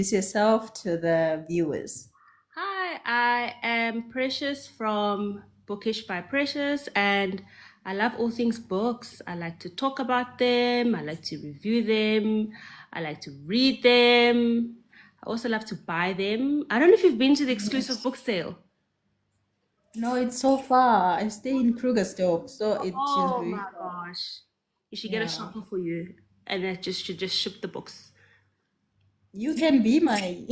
Introduce yourself to the viewers. Hi, I am Precious from Bookish by Precious, and I love all things books. I like to talk about them, I like to review them, I like to read them. I also love to buy them. I don't know if you've been to the exclusive book sale. No, it's so far. I stay in Krugersdorp, so it is Oh very my far. gosh. You should get a Yeah. shopper for you, and that just should just ship the books. You can be my.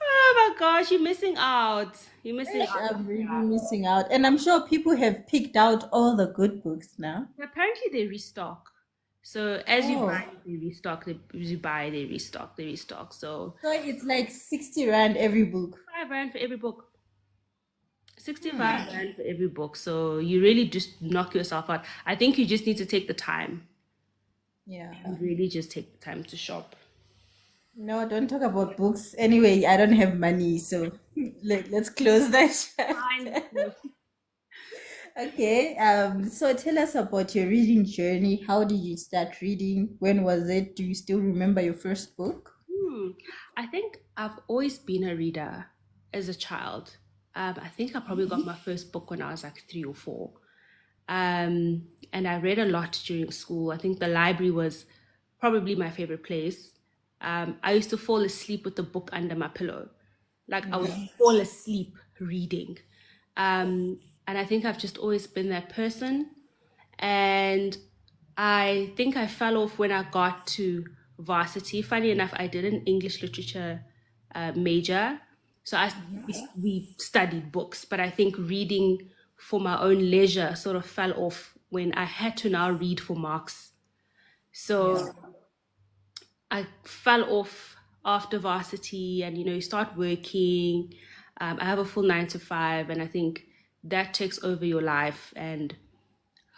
Oh my gosh, you're missing out. You're missing out. I'm really missing out. And I'm sure people have picked out all the good books now. Apparently they restock. So as you Oh, buy, they restock. As you buy, they restock. They restock. So so it's like 60 Rand every book. 5 rand for every book. 65 Hmm. rand for every book. So you really just knock yourself out. I think you just need to take the time. Yeah. And really just take the time to shop. No, don't talk about books. Anyway, I don't have money, so let's close that Fine. chapter. Okay, so tell us about your reading journey. How did you start reading? When was it? Do you still remember your first book? Hmm. I think I've always been a reader as a child. I think I probably got my first book when I was like 3 or 4. And I read a lot during school. I think the library was probably my favorite place. I used to fall asleep with the book under my pillow. Like I would fall asleep reading. And I think I've just always been that person. And I think I fell off when I got to varsity. Funny enough, I did an English literature major. So we studied books, but I think reading for my own leisure sort of fell off when I had to now read for marks. Yeah. So I fell off after varsity, and you start working. I have a full 9 to 5, and I think that takes over your life. And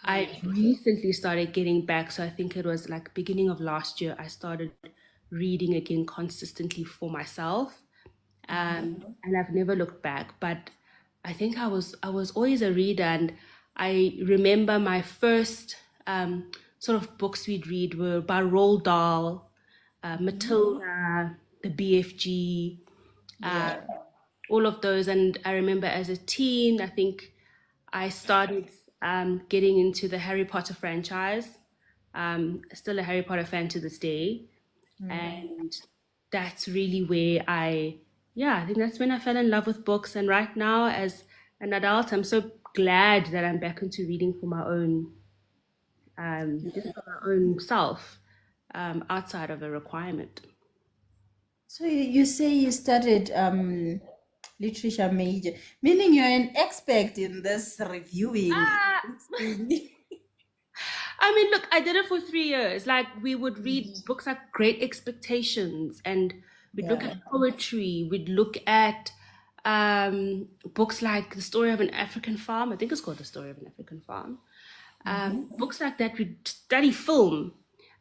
I recently started getting back, so I think it was like beginning of last year. I started reading again consistently for myself, and I've never looked back. But I think I was always a reader, and I remember my first sort of books we'd read were by Roald Dahl, Matilda, the BFG, Yeah. all of those. And I remember as a teen, I think I started getting into the Harry Potter franchise. Still a Harry Potter fan to this day. And that's really where I think that's when I fell in love with books. And right now, as an adult, I'm so glad that I'm back into reading for my own, just for my own self, outside of a requirement. So you say you started literature major, meaning you're an expert in this reviewing Ah, books thing. I mean, look, I did it for 3 years. Like, we would read books like Great Expectations, and we'd look Yeah. at poetry, we'd look at books like The Story of an African Farm. I think it's called The Story of an African Farm. Books like that, we'd study film,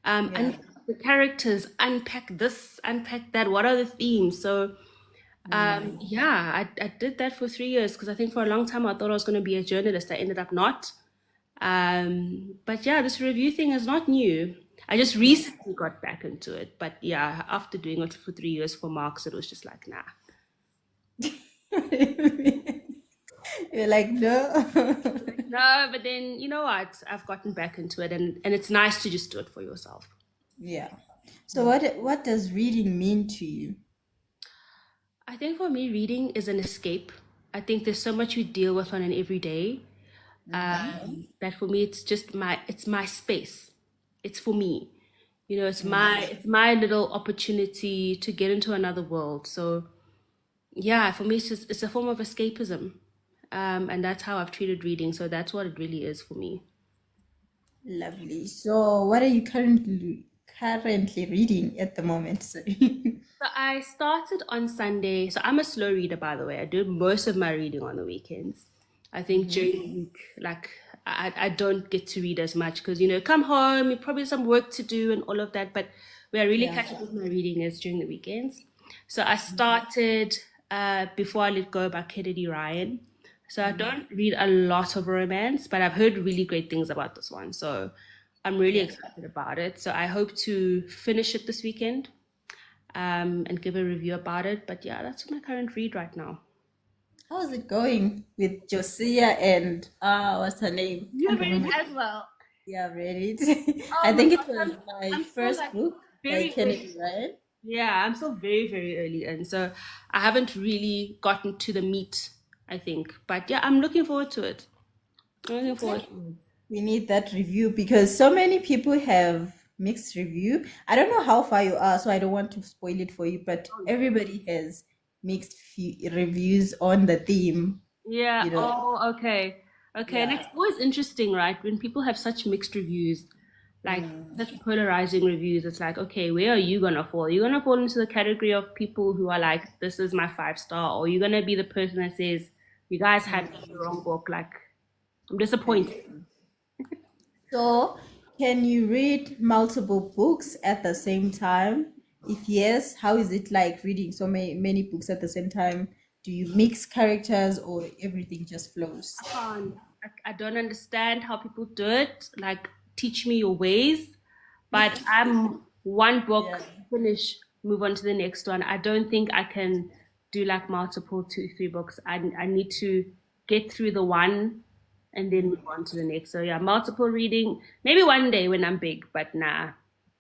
Yeah. and the characters, unpack this, unpack that. What are the themes? So, yeah, I did that for 3 years because I think for a long time I thought I was going to be a journalist. I ended up not. But yeah, this review thing is not new. I just recently got back into it. But yeah, after doing it for 3 years for marks, it was just like, nah. You're like, no. No, but then you know what? I've gotten back into it, and it's nice to just do it for yourself. Yeah. So what does reading mean to you? I think for me, reading is an escape. I think there's so much we deal with on an everyday, that for me it's my space. It's for me. It's my little opportunity to get into another world. So yeah, for me it's a form of escapism. And that's how I've treated reading. So that's what it really is for me. Lovely. So what are you currently reading at the moment? Sorry. So I started on Sunday. So I'm a slow reader, by the way. I do most of my reading on the weekends. I think during the week, like I don't get to read as much because come home, you probably have some work to do and all of that. But where I really Yeah. catch up with my reading is during the weekends. So I started Before I Let Go by Kennedy Ryan. So I don't read a lot of romance, but I've heard really great things about this one. So I'm really excited about it. So I hope to finish it this weekend, and give a review about it. But yeah, that's my current read right now. How's it going with Josiah and what's her name? You Can't read it remember. as well. Yeah, I've read it. Oh I my think it gosh, was my I'm still first like book by very Kennedy, early. right? Yeah, I'm still very, very early in. So I haven't really gotten to the meat, I think. But yeah, I'm looking forward to it. I'm looking forward to it. We need that review because so many people have mixed review. I don't know how far you are, so I don't want to spoil it for you, but everybody has mixed reviews on the theme, Yeah. you know. Oh, okay. Okay. And Yeah. it's always interesting, right? When people have such mixed reviews, like Mm. such polarizing reviews, it's like, okay, where are you gonna fall? You're gonna fall into the category of people who are like, this is my 5 star, or you're gonna be the person that says, you guys had the wrong book. Like, I'm disappointed. So, can you read multiple books at the same time? If yes, how is it like reading so many books at the same time? Do you mix characters or everything just flows? Can't. I don't understand how people do it. Like, teach me your ways. But I'm one Yeah. book, finish, move on to the next one. I don't think I can do like multiple 2, 3 books. I need to get through the one and then move on to the next. So yeah, multiple reading. Maybe one day when I'm big, but nah,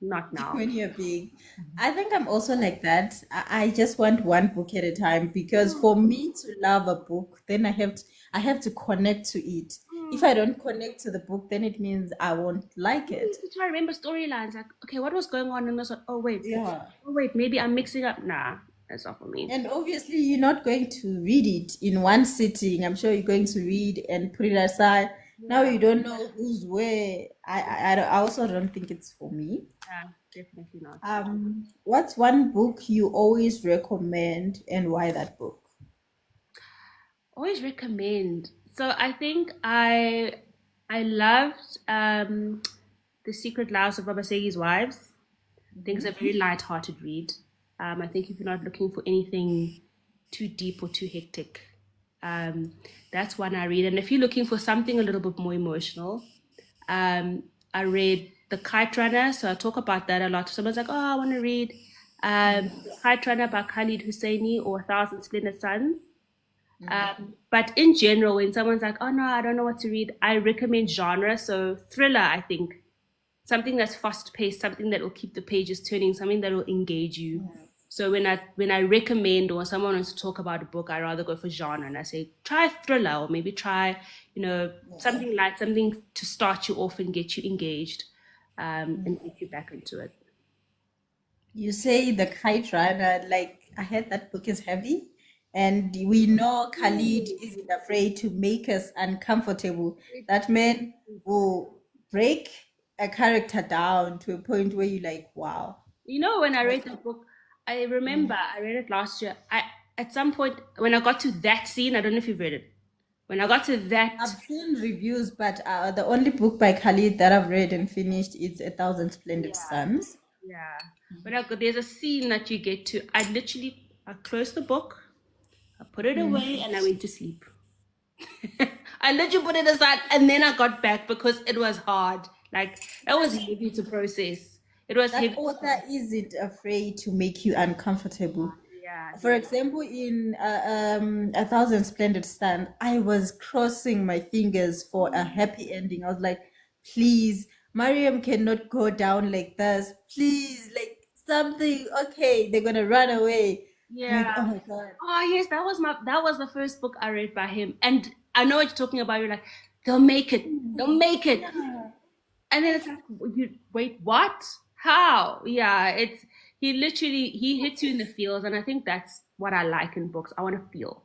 not now. When you're big. I think I'm also like that. I just want one book at a time because for me to love a book, then I have to connect to it. If I don't connect to the book, then it means I won't like I it. used to try to remember storylines. Like, okay, what was going on? And I was like, Yeah. oh wait, maybe I'm mixing up. Nah, that's not for me. And obviously, you're not going to read it in one sitting. I'm sure you're going to read and put it aside. Now Yeah, you don't know who's where. I also don't think it's for me. yeah, definitely not. What's one book you always recommend and why that book? Always recommend. So I think I loved The Secret Lives of Baba Segi's Wives. I think it's a very light-hearted read. I think if you're not looking for anything too deep or too hectic, um, that's one I read. And if you're looking for something a little bit more emotional, um, I read The Kite Runner. So I talk about that a lot. Someone's like, oh, I want to read The Kite Runner by Khalid Hosseini or A Thousand Splendid Suns. But in general, when someone's like, oh no, I don't know what to read, I recommend genre. So thriller, I think. Something that's fast paced, something that will keep the pages turning, something that will engage you. So when I recommend or someone wants to talk about a book, I rather go for genre and I say try thriller or maybe try, something light, something to start you off and get you engaged, and get you back into it. You say The Kite Runner, like I heard that book is heavy, and we know Khalid isn't afraid to make us uncomfortable. That man will break a character down to a point where you're like, wow. When I read that book, I remember I read it last year. I At some point when I got to that scene, I don't know if you've read it. When I got to that, I've seen reviews, but the only book by Khalid that I've read and finished is A Thousand Splendid yeah, Suns. yeah. When there's a scene that you get to, I closed the book, I put it away, and I went to sleep. I literally put it aside, and then I got back because it was hard. Like that was heavy to process. It was That heavy. author isn't afraid to make you uncomfortable. Yeah, For example, in A Thousand Splendid Sun, I was crossing my fingers for a happy ending. I was like, please, Mariam cannot go down like this. Please, like something. Okay, they're gonna run away. I'm like, oh yeah. my God. Oh yes, that was the first book I read by him, and I know what you're talking about. You're like, they'll make it, they'll make it, and then it's like, you wait, what? How? Yeah, he hits you in the feels, and I think that's what I like in books. I want to feel.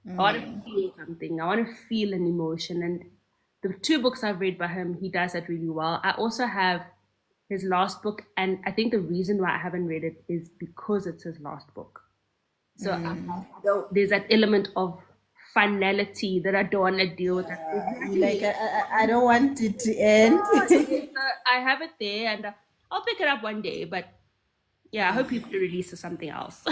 I want to feel something. I want to feel an emotion, and the 2 books I've read by him, he does that really well. I also have his last book, and I think the reason why I haven't read it is because it's his last book. So there's that element of finality that I don't want to deal with. That You exactly. like, I don't want it to end. So I have it there, and I'll pick it up one day. But yeah, I hope he releases something else.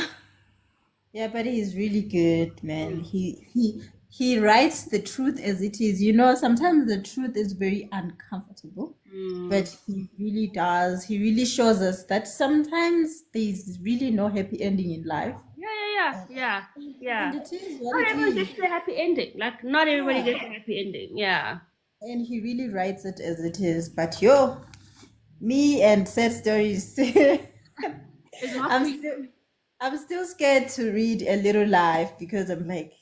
Yeah, but he's really good, man. He he writes the truth as it is. You know, sometimes the truth is very uncomfortable, Mm. but he really does. He really shows us that sometimes there's really no happy ending in life. Yeah, yeah, And, yeah, yeah. and it is what Not it everyone is. gets a happy ending. Like, not everybody Yeah. gets a happy ending. Yeah. And he really writes it as it is. But yo, me and sad stories. It's not for I'm you. still I'm still scared to read A Little Life because I'm like,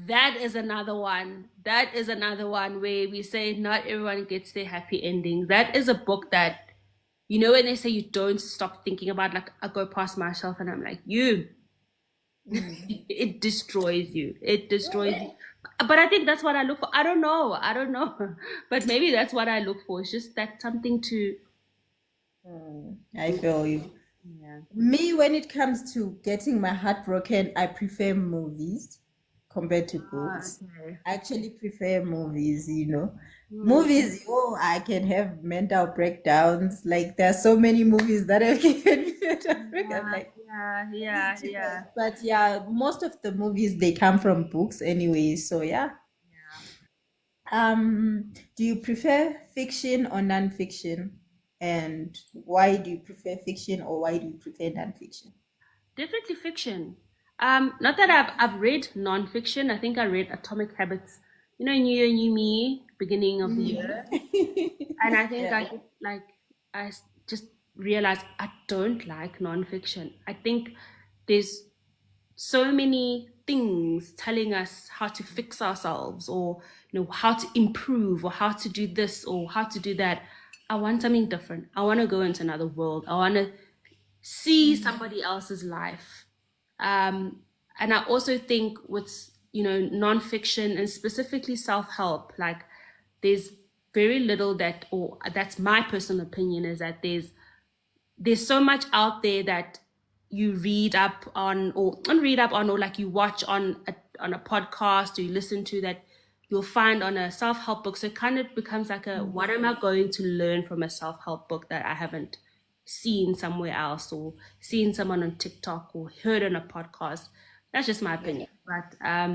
That is another one. That is another one where we say not everyone gets their happy ending. That is a book that, you know, when they say you don't stop thinking about, like, I go past myself and I'm like, you, mm, it destroys you. It destroys you. But I think that's what I look for. I don't know. I don't know. But maybe that's what I look for. It's just that something to. I feel you. Yeah. Me, when it comes to getting my heart broken, I prefer movies compared to books. Okay. I actually prefer movies, you know. Hmm. Movies, oh, I can have mental breakdowns. Like there are so many movies that have given me mental break. I'm Yeah, like, yeah, this yeah, is too yeah. much. But yeah, most of the movies they come from books anyway. So yeah. Do you prefer fiction or non-fiction? And why do you prefer fiction or why do you prefer non-fiction? Definitely fiction. Not that I've read non-fiction. I think I read Atomic Habits, you know, New Year, New Me, beginning of the Mm. year. And I think Yeah. I just like just realized I don't like non-fiction. I think there's so many things telling us how to fix ourselves or how to improve or how to do this or how to do that. I want something different. I want to go into another world. I want to see somebody else's life. um, and I also think with nonfiction and specifically self-help, like there's very little that, or that's my personal opinion, is that there's so much out there that you read up on or like you watch on a podcast or you listen to, that you'll find on a self-help book. So it kind of becomes like a, what am I going to learn from a self-help book that I haven't seen somewhere else or seen someone on TikTok or heard on a podcast? That's just my Yeah. opinion. But yeah,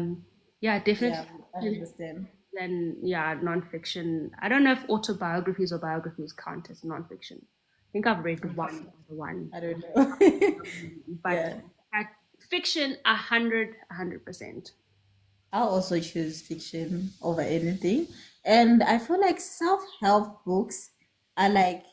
Yeah, definitely. I understand. Then yeah, nonfiction. I don't know if autobiographies or biographies count as nonfiction. I think I've read one, I don't know. but Yeah. at fiction, 100%. I'll also choose fiction over anything. And I feel like self-help books are like,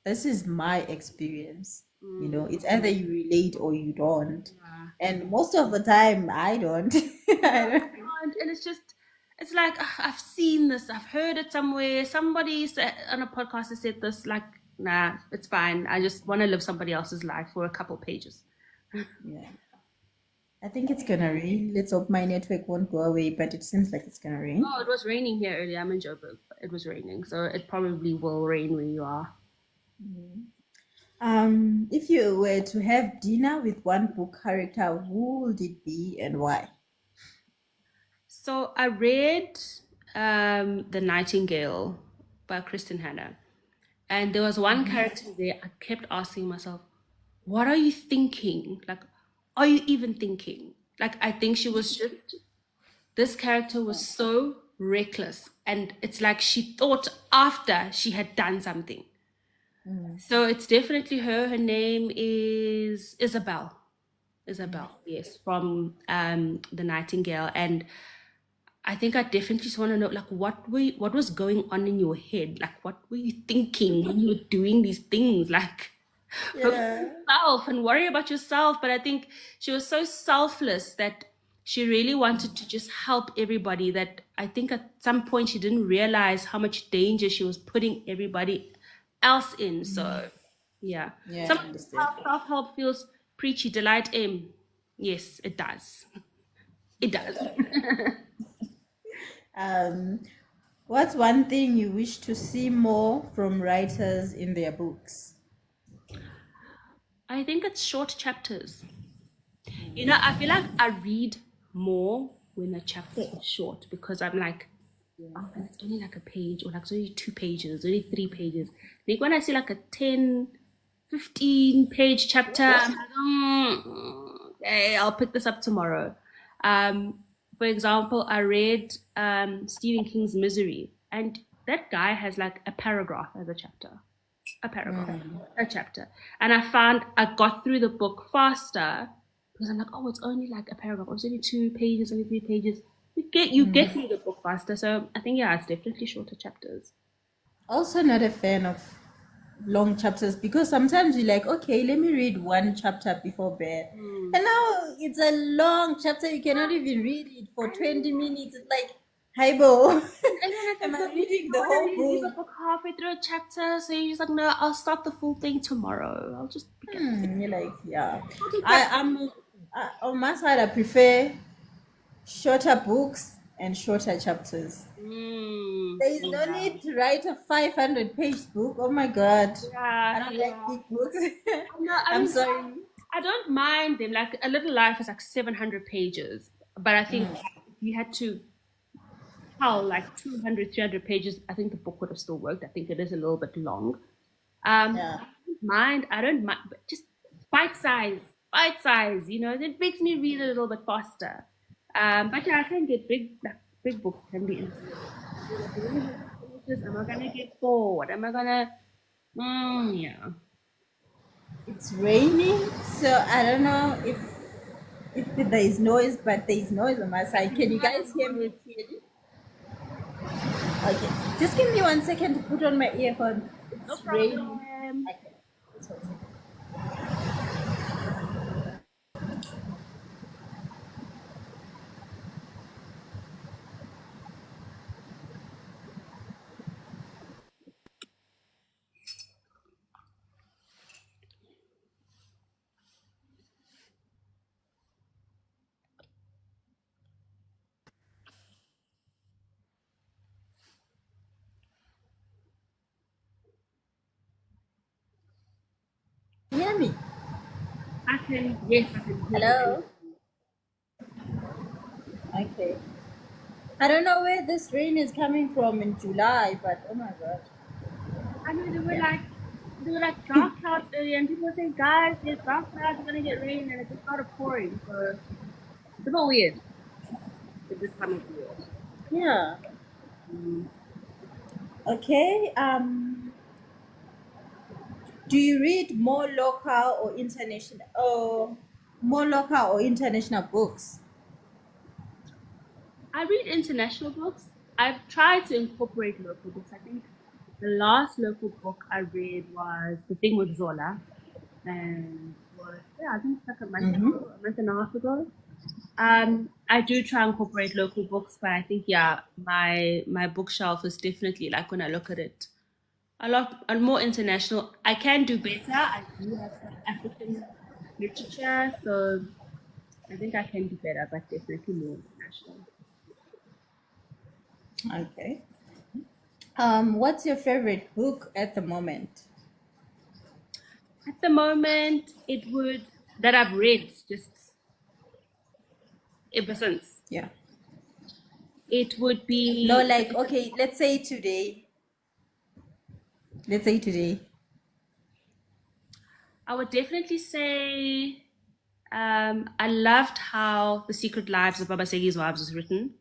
this is my experience. You know, it's either you relate or you don't. Yeah. And most of the time, I don't. I don't. And it's just, it's like, I've seen this, I've heard it somewhere. Somebody said on a podcast has said this. Like, nah, it's fine. I just want to live somebody else's life for a couple pages. Yeah. I think it's gonna rain. Let's hope my network won't go away, but it seems like it's gonna rain. Oh, it was raining here earlier. I'm in Joburg. It was raining, so it probably will rain where you are. If you were to have dinner with one book character, who would it be and why? So I read The Nightingale by Kristen Hanna. And there was one character there, I kept asking myself, what are you thinking? Like, are you even thinking? Like, I think she was just, this character was so reckless. And it's like she thought after she had done something. Mm. So it's definitely her. Her name is Isabel. Isabel, yes, from The Nightingale. And I think I definitely just want to know, like, what was going on in your head? Like, what were you thinking when you were doing these things? Like, focus on Yeah. yourself and worry about yourself. But I think she was so selfless that she really wanted to just help everybody, that I think at some point she didn't realize how much danger she was putting everybody else in. So, yeah. Yeah, Some I understand. self-help feels preachy. Delight M. Yes, it does. It does. Um, what's one thing you wish to see more from writers in their books? I think it's short chapters. I feel like I read more when the chapter is short, because I'm like, oh, and it's only like a page, or like it's only 2 pages, only 3 pages. I think when I see like a 10, 15 page chapter, I'm like, okay, I'll pick this up tomorrow. Um, For example, I read Stephen King's Misery, and that guy has like a paragraph as a chapter, a paragraph, a chapter. And I found I got through the book faster because I'm like, oh, it's only like a paragraph. It's only 2 pages, only 3 pages. You get through the book faster. So I think yeah, it's definitely shorter chapters. Also, not a fan of long chapters because sometimes you're like, okay, let me read one chapter before bed. Mm. And now it's a long chapter. You cannot even read it for 20 minutes. It's like, hi, Bo. And then at Am the I book, reading the what if whole you leave a book? book halfway through a chapter? So you're just like, no, I'll start the full thing tomorrow. I'll just get You're like, yeah. I'll take I that. am on my side. I prefer shorter books and shorter chapters. There is no Yeah. need to write a 500-page book. Oh my God. I Yeah, don't like yeah. big books. No, I I'm mean, sorry. I don't mind them. Like A Little Life is like 700 pages, but I think if you had to tell like 200, 300 pages, I think the book would have still worked. I think it is a little bit long. Yeah. I don't mind, but just bite size, it makes me read a little bit faster. But yeah, I can get big books can be intimidating. You're like, "Really, how many pages? Am I gonna get bored? Am I gonna, yeah. It's raining, so I don't know if there is noise, but there is noise on my side. Can you guys hear me clearly? Okay. Just give me 1 second to put on my earphones. No It's raining. problem. Okay. Just 1 second. Can you hear me? Yes, I can hear you. Hello? Okay. I don't know where this rain is coming from in July, but oh my God. I know Yeah. there were like dark clouds earlier, and people were saying, guys, there's dark clouds, it's gonna get rain, and it just started pouring. So it's a bit weird at this time of year. Yeah. Mm. Okay. Do you read more local or international books? I read international books. I've tried to incorporate local books. I think the last local book I read was The Thing with Zola, and was yeah, I think it's like Mm-hmm. a month and a half ago. I do try and incorporate local books, but I think yeah, my bookshelf is definitely like when I look at it, a lot and more international. I can do better. I do have some African literature, so I think I can do better, but definitely more international. Okay. What's your favorite book at the moment? At the moment, it would that I've read just ever since. Yeah. It would No, be like okay, let's say today. Let's say today. I would definitely say I loved how The Secret Lives of Baba Segi's Wives was written.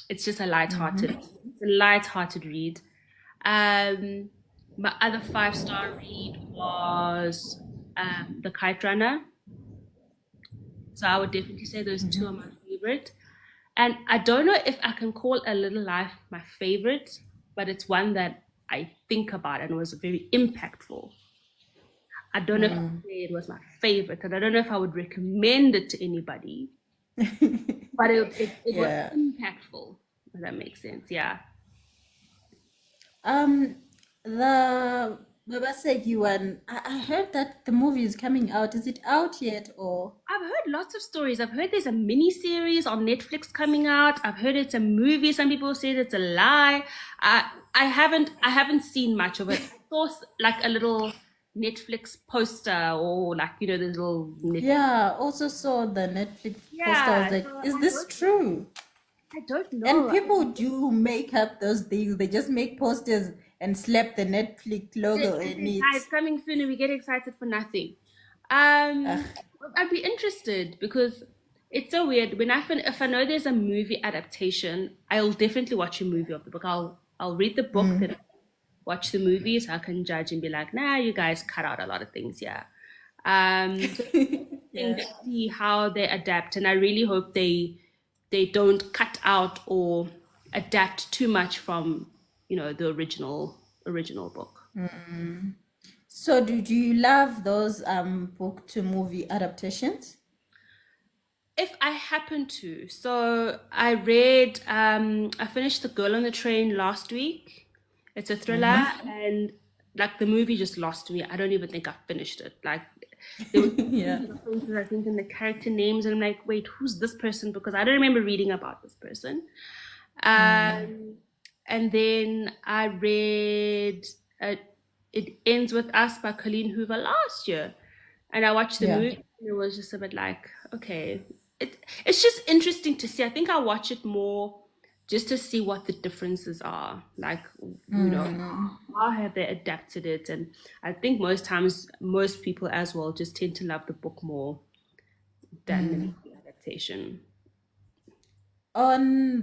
It's a light-hearted read. Um, my other five-star read was The Kite Runner. So I would definitely say those two are my favorite. And I don't know if I can call A Little Life my favorite, but it's one that I think about and was very impactful. I don't know if I would say it was my favorite, and I don't know if I would recommend it to anybody, but it was Yeah. impactful, if that makes sense. Yeah. Um, the Babaseki one. I heard that the movie is coming out. Is it out yet or? I've heard lots of stories. I've heard there's a mini series on Netflix coming out. I've heard it's a movie. Some people said it's a lie. I haven't seen much of it. I saw like a little Netflix poster or like the little Yeah, also saw the Netflix poster. I was yeah. like, So is this true? I don't And know. people do make up those things. They just make posters and slap the Netflix logo in it. It's coming soon, and we get excited for nothing. Um, Ugh. I'd be interested because It's so weird. If I know there's a movie adaptation, I'll definitely watch a movie of the book. I'll read the book, then watch the movies. I can judge and be like, nah, you guys cut out a lot of things. Yeah. So interesting Yeah. to see how they adapt, and I really hope they don't cut out or adapt too much from the original book. So do you love those book to movie adaptations? If I happen to, so I finished The Girl on the Train last week. It's a thriller, and like the movie just lost me. I don't even think I finished it. Like there was Yeah. references, I think, in the character names, and I'm like, wait, who's this person? Because I don't remember reading about this person. Um, and then I read uh, It Ends With Us by Colleen Hoover last year. And I watched the Yeah. movie and it was just a bit like, okay. It's just interesting to see. I think I'll watch it more just to see what the differences are. Like, how have they adapted it? And I think most times, most people as well just tend to love the book more than the movie adaptation. On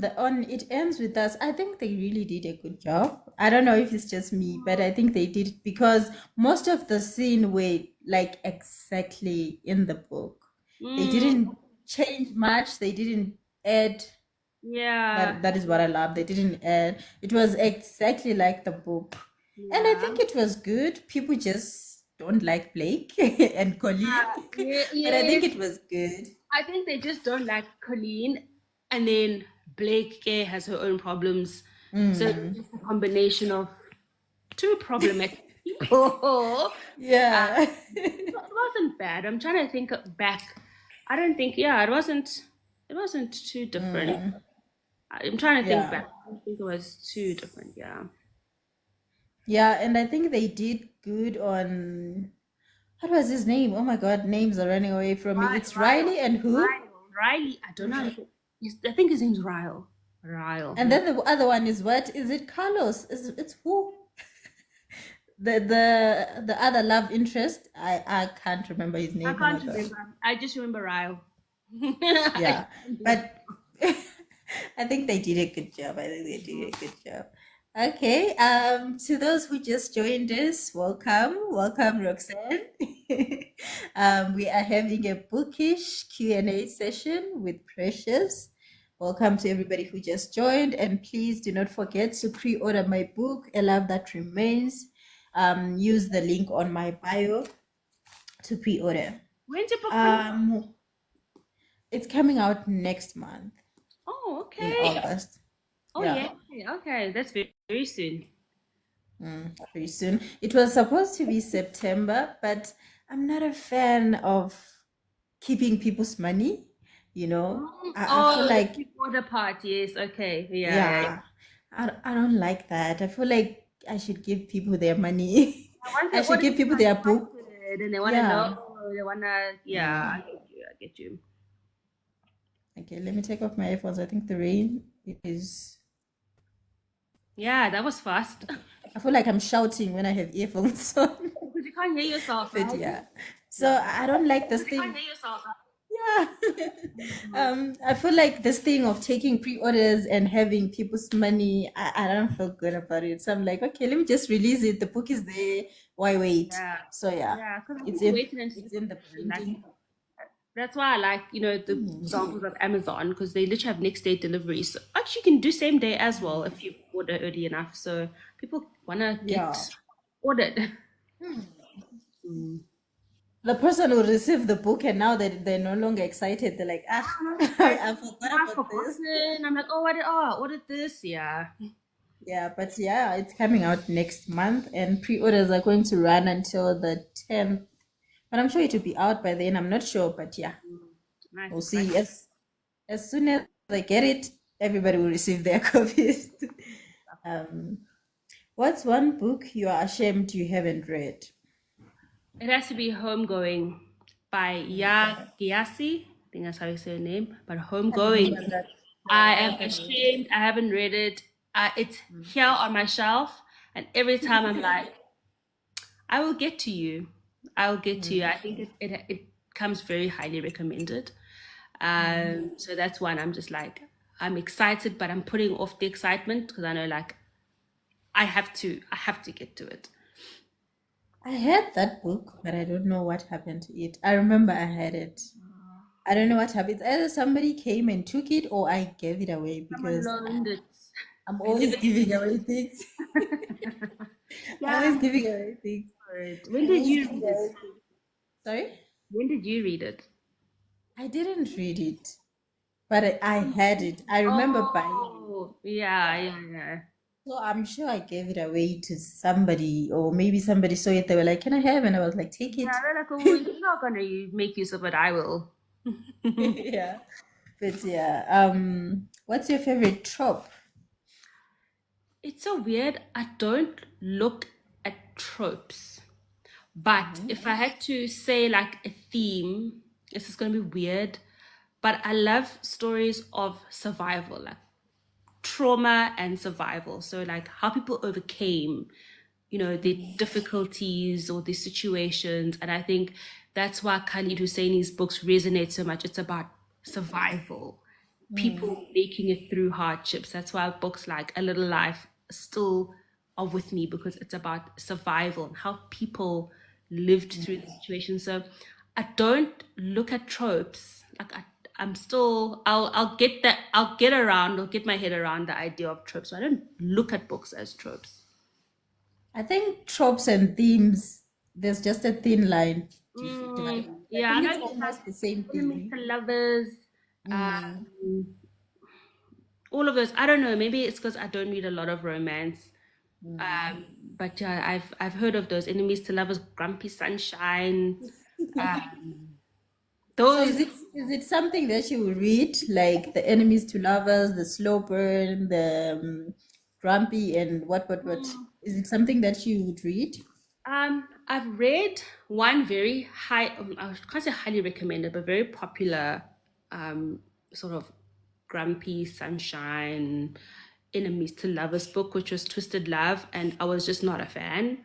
It Ends With Us, I think they really did a good job. I don't know if it's just me, but I think they did because most of the scene were like exactly in the book. They Mm, didn't change much, they didn't add. yeah, That is what I love. They didn't add. It was exactly like the book. And I yeah. think it was good. People just don't like Blake and Colleen. But I think Yes, it was good. I think they just don't like Colleen, and then Blake Gay has her own problems. So it's just a combination of two problematic people. Yeah. It wasn't bad. I'm trying to think back. I don't think, yeah, it wasn't. It wasn't too different. I'm trying to think Yeah. back. I don't think it was too different. Yeah. Yeah, and I think they did good on what was his name? Oh my God, names are running away from me. It's Ryle. Riley and who? Riley. I don't know. I think his name's Ryle. And Yeah. then the other one is what? Is it Carlos? It's who? The other love interest. I can't remember his I name. Oh my can't God. remember. I just remember Ryle. Yeah, but I think they did a good job. I think they did a good job. Okay, to those who just joined us, welcome, Roxanne. We are having a bookish Q&A session with Precious. Welcome to everybody who just joined, and please do not forget to pre-order my book, A Love That Remains. Use the link on my bio to pre-order. When's your book coming? Um, it's coming out next month Oh, in okay. August. Oh, Yeah, yeah. Okay. That's very, very soon. very soon. It was supposed to be September, but I'm not a fan of keeping people's money. You know, I feel Oh, the like, pre-order part. Yes. Okay. Yeah. yeah, I don't like that. I feel like I should give people their money. Once they I should order, give they people are their book. excited and they want to know. Yeah. They want to. Yeah. I get you. I get you. Okay, let me take off my earphones. I think the rain is. Yeah, that was fast. I feel like I'm shouting when I have earphones on. Because you can't hear yourself, But right? yeah. So I don't like this Because you can't thing. hear yourself. Yeah. I feel like this thing of taking pre-orders and having people's money, I don't feel good about it. So I'm like, okay, let me just release it. The book is there. Why wait? Yeah. So yeah, Yeah. Because I it's think you in waited until it's in the like printing. that's why I like, the examples of Amazon because they literally have next day delivery. So actually, you can do same day as well if you order early enough. So people want to Yeah. get ordered. Mm. The person will receive the book and now they're no longer excited. They're like, ah, Like, I forgot I've about this. forgotten. I'm like, I ordered this. Yeah. Yeah, but yeah, it's coming out next month and pre-orders are going to run until the 10th. But I'm sure it will be out by then. I'm not sure, but yeah, Nice, we'll exciting. see. As soon as I get it, everybody will receive their copies. um, what's one book you are ashamed you haven't read? It has to be Homegoing by Ya Gyasi. I think that's how you say her name. But Homegoing. I am ashamed. I haven't read it. It's here on my shelf, and every time I'm like, I will get to you. I'll get to you. I think it comes very highly recommended. So that's one. I'm just like, I'm excited, but I'm putting off the excitement because I know like I have to get to it. I had that book, but I don't know what happened to it. I remember I had it. I don't know what happened. Either somebody came and took it or I gave it away Someone because loaned it. I'm I never always giving away things. I'm Yeah. always giving away things. When I'm did always you giving read it? away things. Sorry? When did you read it? I didn't read it, but I had it. I remember buying it. Oh, yeah, Yeah. yeah, yeah. So I'm sure I gave it away to somebody, or maybe somebody saw it. They were like, "Can I have?" And I was like, "Take Yeah, it." they're like, oh, you're not gonna make use of it. I will. Yeah. But yeah, what's your favorite trope? It's so weird. I don't look at tropes, but Mm-hmm. if I had to say like a theme, this is gonna be weird, but I love stories of survival, like trauma and survival. So like how people overcame, the difficulties or the situations. And I think that's why Khalid Hosseini's books resonate so much. It's about survival, Mm, people making it through hardships. That's why books like A Little Life still are with me because it's about survival and how people lived through the situation. So I don't look at tropes. Like I'm still I'll get around, I'll get my head around the idea of tropes. So I don't look at books as tropes. I think tropes and themes, there's just a thin line dividing. I Yeah, I think know it's you have almost the same enemies thing. to lovers, Mm, all of those. I don't know. Maybe it's because I don't read a lot of romance. mm. But yeah, I've heard of those enemies to lovers, Grumpy Sunshine. So Those. is it something that you read, like the enemies to lovers, the slow burn, the grumpy, and what? Is it something that you would read? I've read one very high, I can't say highly recommended, but very popular, sort of grumpy sunshine, enemies to lovers book, which was Twisted Love, and I was just not a fan.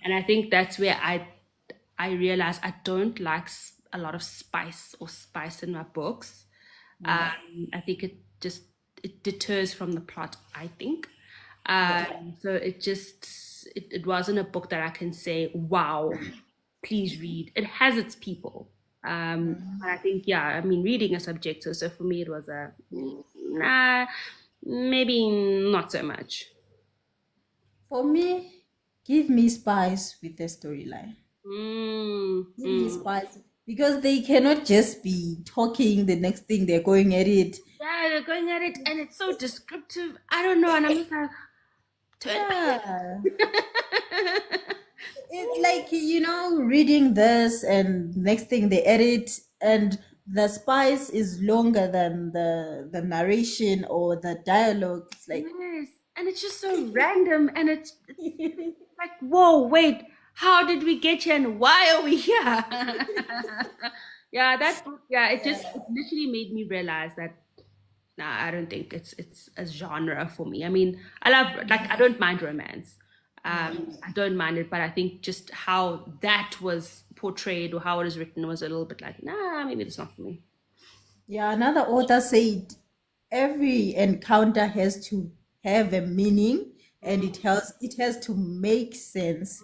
And I think that's where I realized I don't like a lot of spice in my books. Mm, I think it deters from the plot, I think. yeah. So it wasn't a book that I can say, wow, please read. It has its people. And I think, yeah, I mean, reading is subjective. So for me, it was a nah, maybe not so much. For me, give me spice with the storyline. Mm, Give me mm. spice because they cannot just be talking. The next thing they're going at it. Yeah, they're going at it, and it's so descriptive. I don't know, and I'm just like, turn Yeah. back. It's like, reading this and next thing they edit and the spice is longer than the narration or the dialogue. It's like, Yes, and it's just so random, and it's like, whoa, wait, how did we get here, and why are we here? Yeah, that book, yeah, it literally made me realize that nah, I don't think it's a genre for me. I mean, I love like I don't mind romance. I don't mind it, but I think just how that was portrayed or how it is written was a little bit like, nah, maybe it's not for me. yeah, another author said every encounter has to have a meaning and it has to make sense.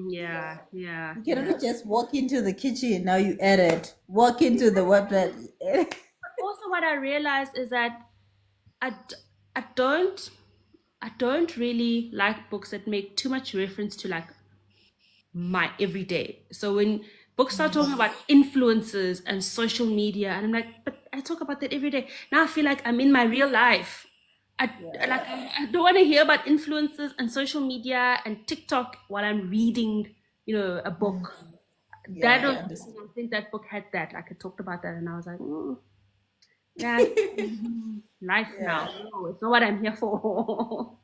Yeah, yeah, You yeah. cannot just walk into the kitchen, now you edit. Walk into the website. Also, what I realized is that I, d- I don't I don't really like books that make too much reference to like my everyday. So when books start talking about influences and social media, and I'm like, but I talk about that every day. Now I feel like I'm in my real life. Yeah. I don't want to hear about influences and social media and TikTok while I'm reading, a Mm, book. yeah, That I was, understand. I think that book had that. Like it talked about that, and I was like, yeah, life now. Yeah. No, it's not what I'm here for.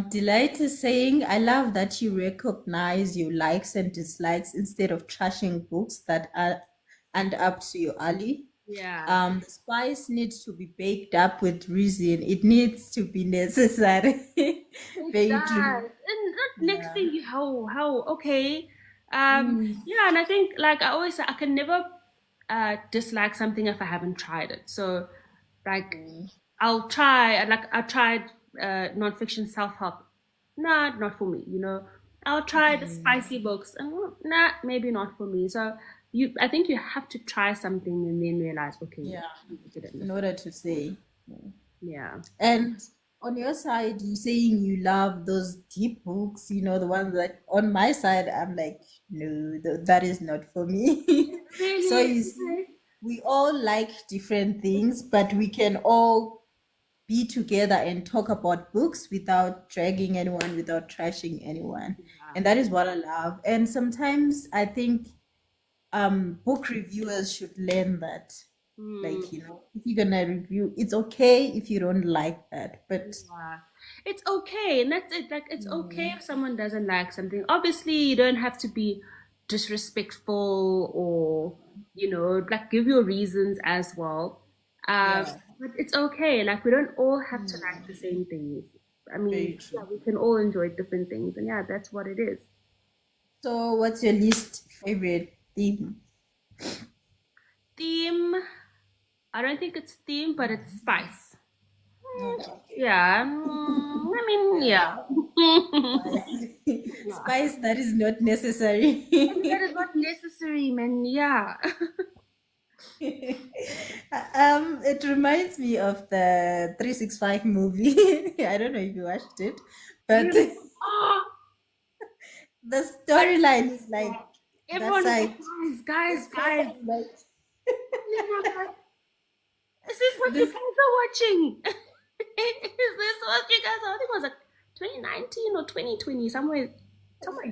Delight is saying, I love that you recognize your likes and dislikes instead of trashing books that are and up to your alley. Yeah. The spice needs to be baked up with reason. It needs to be necessary. It Very true. does. And that next Yeah. thing, how, okay. Mm, Yeah, and I think, like I always say, I can never, dislike something if I haven't tried it. So, like, Mm. I tried nonfiction self help. Nah, not for me. I'll try the Mm. spicy books. Nah, maybe not for me. So I think you have to try something and then realize, okay, Yeah, I'm interested in in this. order to say. Mm. Yeah. And on your side, you saying you love those deep books, the ones that on my side, I'm like, no, that is not for me. So Really? you see, we all like different things, but we can all be together and talk about books without dragging anyone, without trashing anyone. Yeah. And that is what I love. And sometimes I think book reviewers should learn that. Like, Hmm. if you're gonna review, it's okay if you don't like that, but Yeah. It's okay, and that's it. Like, it's okay mm, if someone doesn't like something. Obviously, you don't have to be disrespectful or, like, give your reasons as well. yeah, But it's okay. Like, we don't all have to like the mm, same things. I mean, very yeah, true. we can all enjoy different things, and yeah, that's what it is. So, what's your least favorite theme? Theme, I don't think it's theme, but it's spice. Okay. Yeah, I mean, yeah. Yeah, spice. Spice that is not necessary. That is not necessary, man. Yeah. It reminds me of the 365 movie. I don't know if you watched it, but Really? Oh, the but storyline is like that everyone is like, side. The guys, spice guys. is like And I'm like, is this what you this. guys are watching? Is this what you guys are? I think it was like 2019 or 2020, somewhere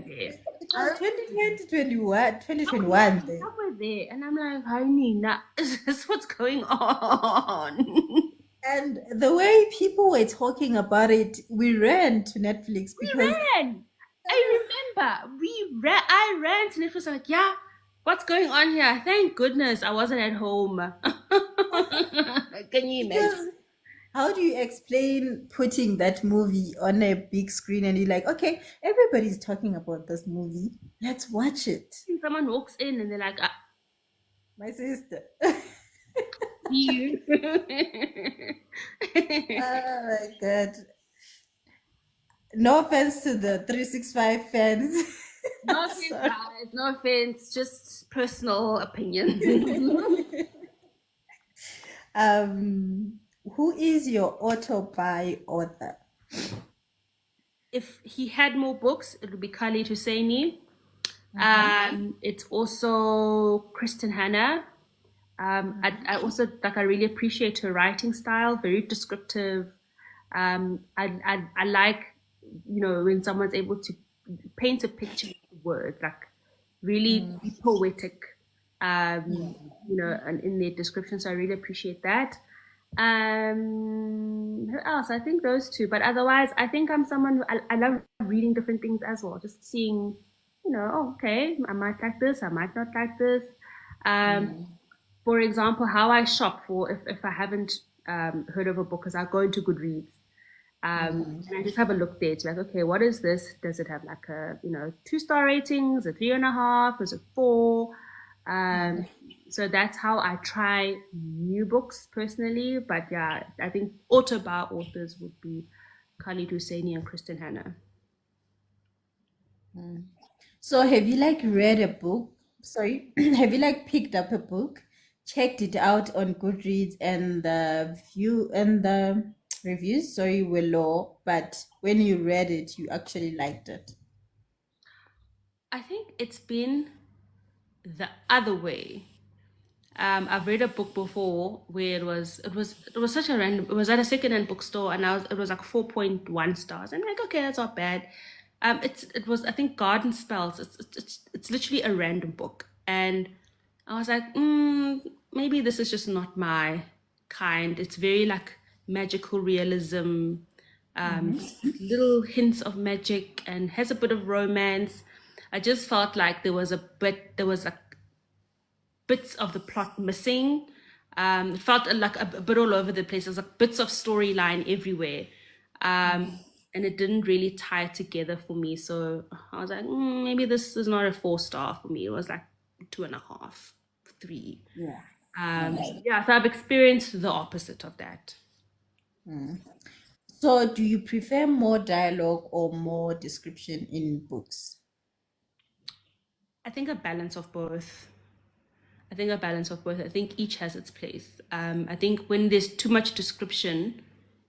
there. It I was don't 2020, 21, know, yeah, 2021 then. somewhere there. And I'm like, honey, nah, is this what's going on? And the way people were talking about it, we ran to Netflix We because ran. I remember we ran. I ran to Netflix. I'm like, yeah, what's going on here? Thank goodness I wasn't at home. Can you imagine? because how do you explain putting that movie on a big screen and you're like, okay, everybody's talking about this movie. Let's watch it. Someone walks in and they're like, My sister. you. Oh my God. No offense to the 365 fans. No offense, Sorry. guys. No offense. Just personal opinions. um, who is your auto-buy author? If he had more books, it would be Khalid Husseini. Mm-hmm. It's also Kristen Hanna. I also I really appreciate her writing style, very descriptive. I like when someone's able to paint a picture with words, like really Mm, be poetic, yeah. and in their description. So I really appreciate that. Who else? I think those two. But otherwise, I think I'm someone who I love reading different things as well. Just seeing, oh, okay, I might like this, I might not like this. Um, Mm, for example, how I shop for if I haven't heard of a book, because I go into Goodreads. mm, And I just have a look there. It's like, okay, what is this? Does it have like a 2-star ratings, a 3.5, is it 4? mm. So that's how I try new books personally. But yeah, I think auto-buy authors would be Khalid Husseini and Kristen Hanna. Mm. So have you like read a book? Sorry, have you like picked up a book, checked it out on Goodreads and the view and the reviews, sorry, were low, but when you read it, you actually liked it. I think it's been the other way. I've read a book before where it was such a random. It was at a secondhand bookstore, and it was like 4.1 stars. I'm like, okay, that's not bad. It was, I think, Garden Spells. It's literally a random book, and I was like, maybe this is just not my kind. It's very like magical realism, Mm-hmm. little hints of magic, and has a bit of romance. I just felt like there was like bits of the plot missing. It felt like a bit all over the place. There's like bits of storyline everywhere. And it didn't really tie together for me. So I was like, maybe this is not a 4-star for me. It was like 2.5, 3. Yeah. All right. Yeah, so I've experienced the opposite of that. So, do you prefer more dialogue or more description in books? I think a balance of both. I think a balance of both. I think each has its place. I think when there's too much description,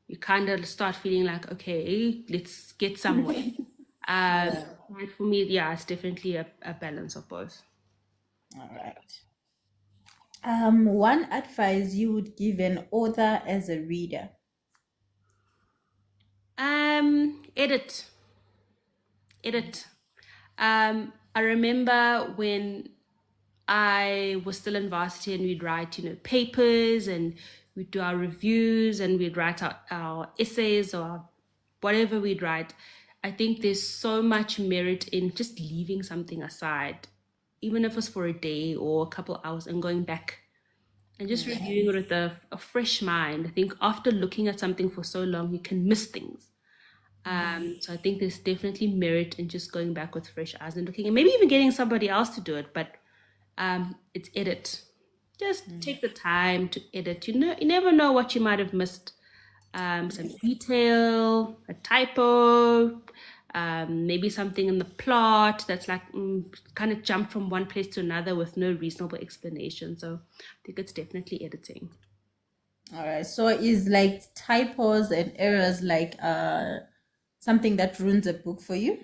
you kind of start feeling like, okay, let's get somewhere. Yeah. But for me, yeah, it's definitely a balance of both. All right. One advice you would give an author as a reader. Edit, edit. I remember when I was still in varsity and we'd write, papers and we'd do our reviews and we'd write our essays or whatever we'd write. I think there's so much merit in just leaving something aside, even if it's for a day or a couple hours and going back and just reviewing it with a fresh mind. I think after looking at something for so long, you can miss things. So I think there's definitely merit in just going back with fresh eyes and looking, and maybe even getting somebody else to do it. But it's edit. Just take the time to edit. You never know what you might have missed. Some detail, a typo, maybe something in the plot that's like kind of jumped from one place to another with no reasonable explanation. So I think it's definitely editing. All right. So, is like typos and errors like something that ruins a book for you?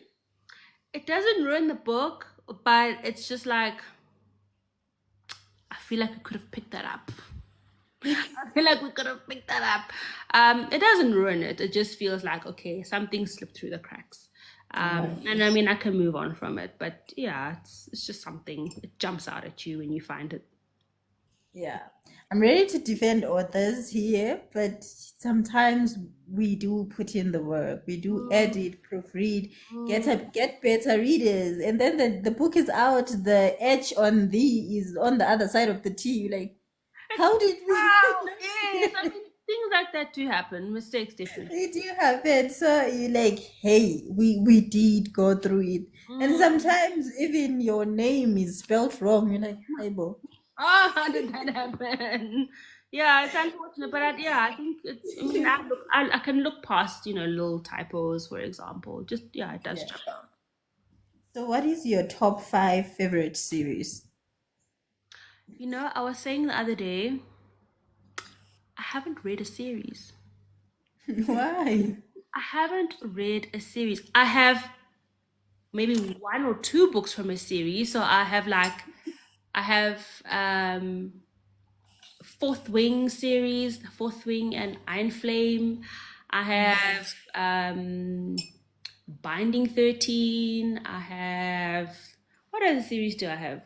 It doesn't ruin the book, but it's just like I feel like we could have picked that up. I feel like we could have picked that up. It doesn't ruin it. It just feels like, okay, something slipped through the cracks. And I mean, I can move on from it. But yeah, it's just something. It jumps out at you when you find it. Yeah. I'm ready to defend authors here, but sometimes we do put in the work. We do edit, proofread, get better readers, and then the book is out. The H on the is on the other side of the T. You're like, how did we Wow, not yes. see I mean, things like that do happen. Mistakes definitely. it? You have it. So you like, hey, we did go through it. And sometimes even your name is spelled wrong. You're like, hi, Bo. Oh, how did that happen? Yeah, it's unfortunate, but yeah, I think it's. I mean, I can look past, little typos, for example. Just yeah, it does Yeah. jump out. So what is your top five favorite series? I was saying the other day, I haven't read a series. Why? I haven't read a series. I have maybe one or two books from a series. So I have Fourth Wing series, the Fourth Wing and Iron Flame. I have Binding 13. I have what other series do I have?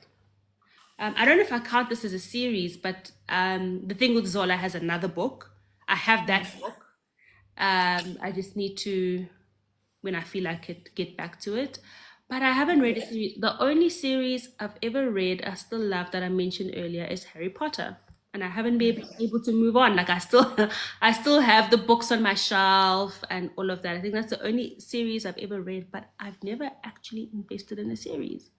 I don't know if I count this as a series, but The Thing with Zola has another book. I have that book. I just need to, when I feel like it, get back to it. But I haven't read a series. The only series I've ever read, I still love that I mentioned earlier, is Harry Potter. And I haven't been able to move on. Like I still, I still have the books on my shelf and all of that. I think that's the only series I've ever read, but I've never actually invested in a series.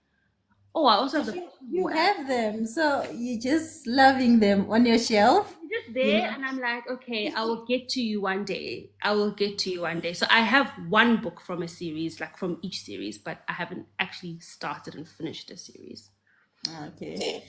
Oh, I also have the You have them, so you're just loving them on your shelf, just you there know? and I'm like, okay, I will get to you one day. I will get to you one day. So I have one book from a series, like from each series, but I haven't actually started and finished a series. Okay.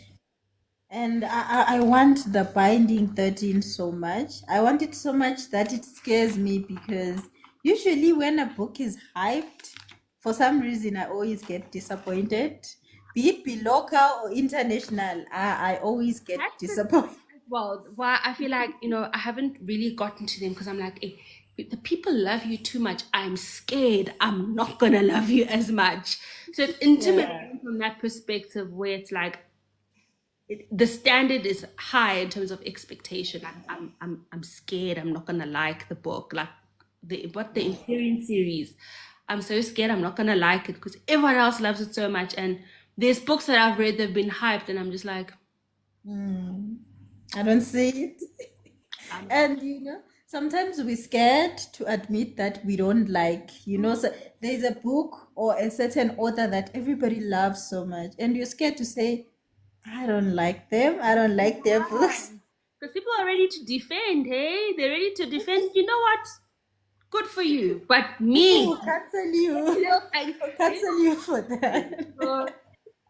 And I want the Binding 13 so much. I want it so much that it scares me because usually when a book is hyped, for some reason I always get disappointed. Be it be local or international, I always get That's the disappointed. well, why I feel like, I haven't really gotten to them because I'm like, if the people love you too much, I'm scared I'm not gonna love you as much. So it's Yeah. intimidating from that perspective where it's like the standard is high in terms of expectation. I'm scared I'm not gonna like the book, like the Imperial series. I'm so scared I'm not gonna like it because everyone else loves it so much, and there's books that I've read that've been hyped, and I'm just like, I don't see it. um, And sometimes we're scared to admit that we don't like, so there's a book or a certain author that everybody loves so much, and you're scared to say, I don't like them. I don't like their books. Because people are ready to defend, hey? They're ready to defend. You know what? Good for you. But People me, will cancel you. like, Will cancel you for that. so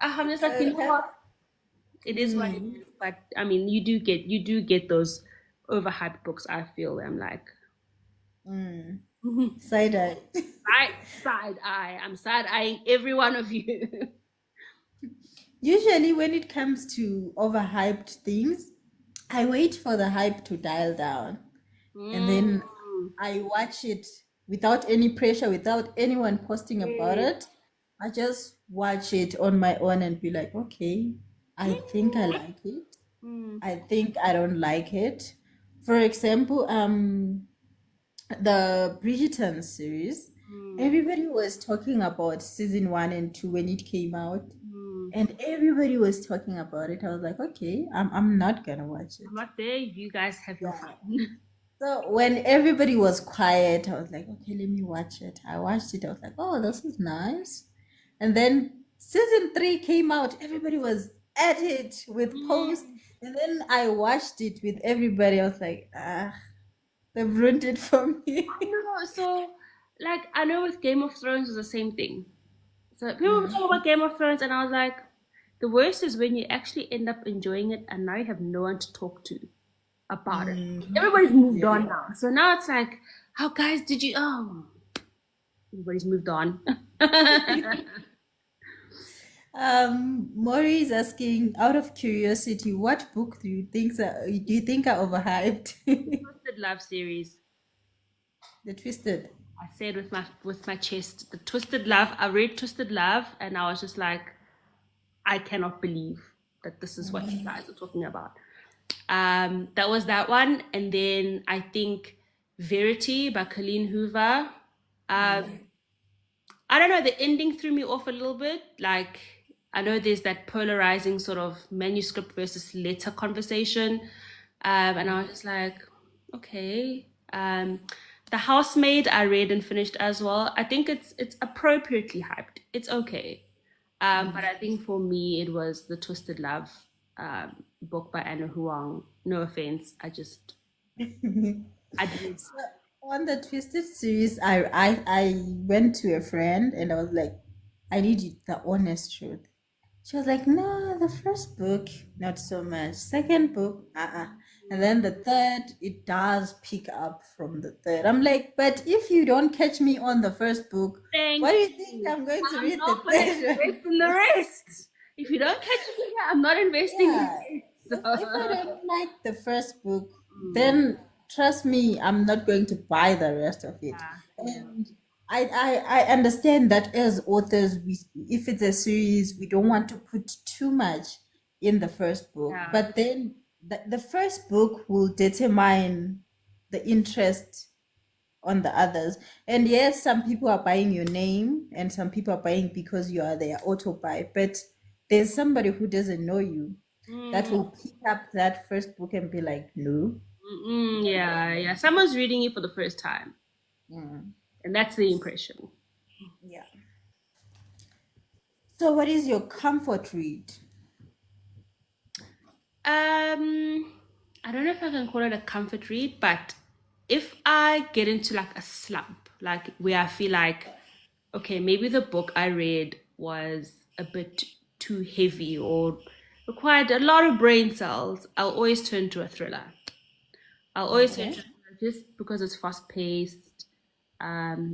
I'm just like, you know Can- what? It is what it mm, is. But I mean, you do get those overhyped books. I feel I'm like, mm. mhm. Side eye. Side eye. I'm side eyeing every one of you. Usually, when it comes to overhyped things, I wait for the hype to dial down and Mm. then I watch it without any pressure, without anyone posting about Yes. it. I just watch it on my own and be like, okay, I think I like it. Mm. I think I don't like it. For example, the Bridgerton series, Mm. everybody was talking about season 1 and 2 when it came out, Mm. and everybody was talking about it. I was like, okay, I'm not gonna watch I'm it. not there. You guys have your Yeah. fun. So when everybody was quiet, I was like, okay, let me watch it. I watched it. I was like, oh, this is nice. And then season 3 came out. Everybody was at it with posts. Mm. And then I watched it with everybody. I was like, ah, they've ruined it for me. No, so like I know with Game of Thrones was the same thing. So people were Mm. talking about Game of Thrones, and I was like, the worst is when you actually end up enjoying it, and now you have no one to talk to about it. Mm. Everybody's moved Yeah. on now, so now it's like, how guys did you? Oh, everybody's moved on. Maury is asking, out of curiosity, what book do you think are overhyped? Twisted Love series. The Twisted. I said with my chest, the Twisted Love. I read Twisted Love, and I was just like, I cannot believe that this is what you guys are talking about. That was that one, and then I think Verity by Colleen Hoover. I don't know, the ending threw me off a little bit. Like, I know there's that polarizing sort of manuscript versus letter conversation, and I was just like, okay. The Housemaid I read and finished as well. I think it's appropriately hyped. It's okay. But I think for me it was the Twisted Love book by Anna Huang. No offense, I didn't. So on the Twisted series, I went to a friend and I was like, I need the honest truth. She was like, no, the first book, not so much. Second book, And then the third, it does pick up from the third. I'm like, but if you don't catch me on the first book, why Thank do you think you. I'm going to I'm read the not gonna third one? invest in the rest. If you don't catch me here, I'm not investing in Yeah. this. If I don't like the first book, Mm, then trust me, I'm not going to buy the rest of it. yeah, yeah, And I understand that as authors, if it's a series, we don't want to put too much in the first book. yeah. But then the first book will determine the interest on the others. And yes, some people are buying your name and some people are buying because you are their auto buy. But there's somebody who doesn't know you that Mm, will pick up that first book and be like, no. yeah, yeah. Someone's reading it for the first time, Mm, and that's the impression. yeah. So, what is your comfort read? I don't know if I can call it a comfort read, but if I get into like a slump, like where I feel like, okay, maybe the book I read was a bit too heavy or required a lot of brain cells, I'll always turn to a thriller. I'll always turn Okay. to a thriller just because it's fast paced,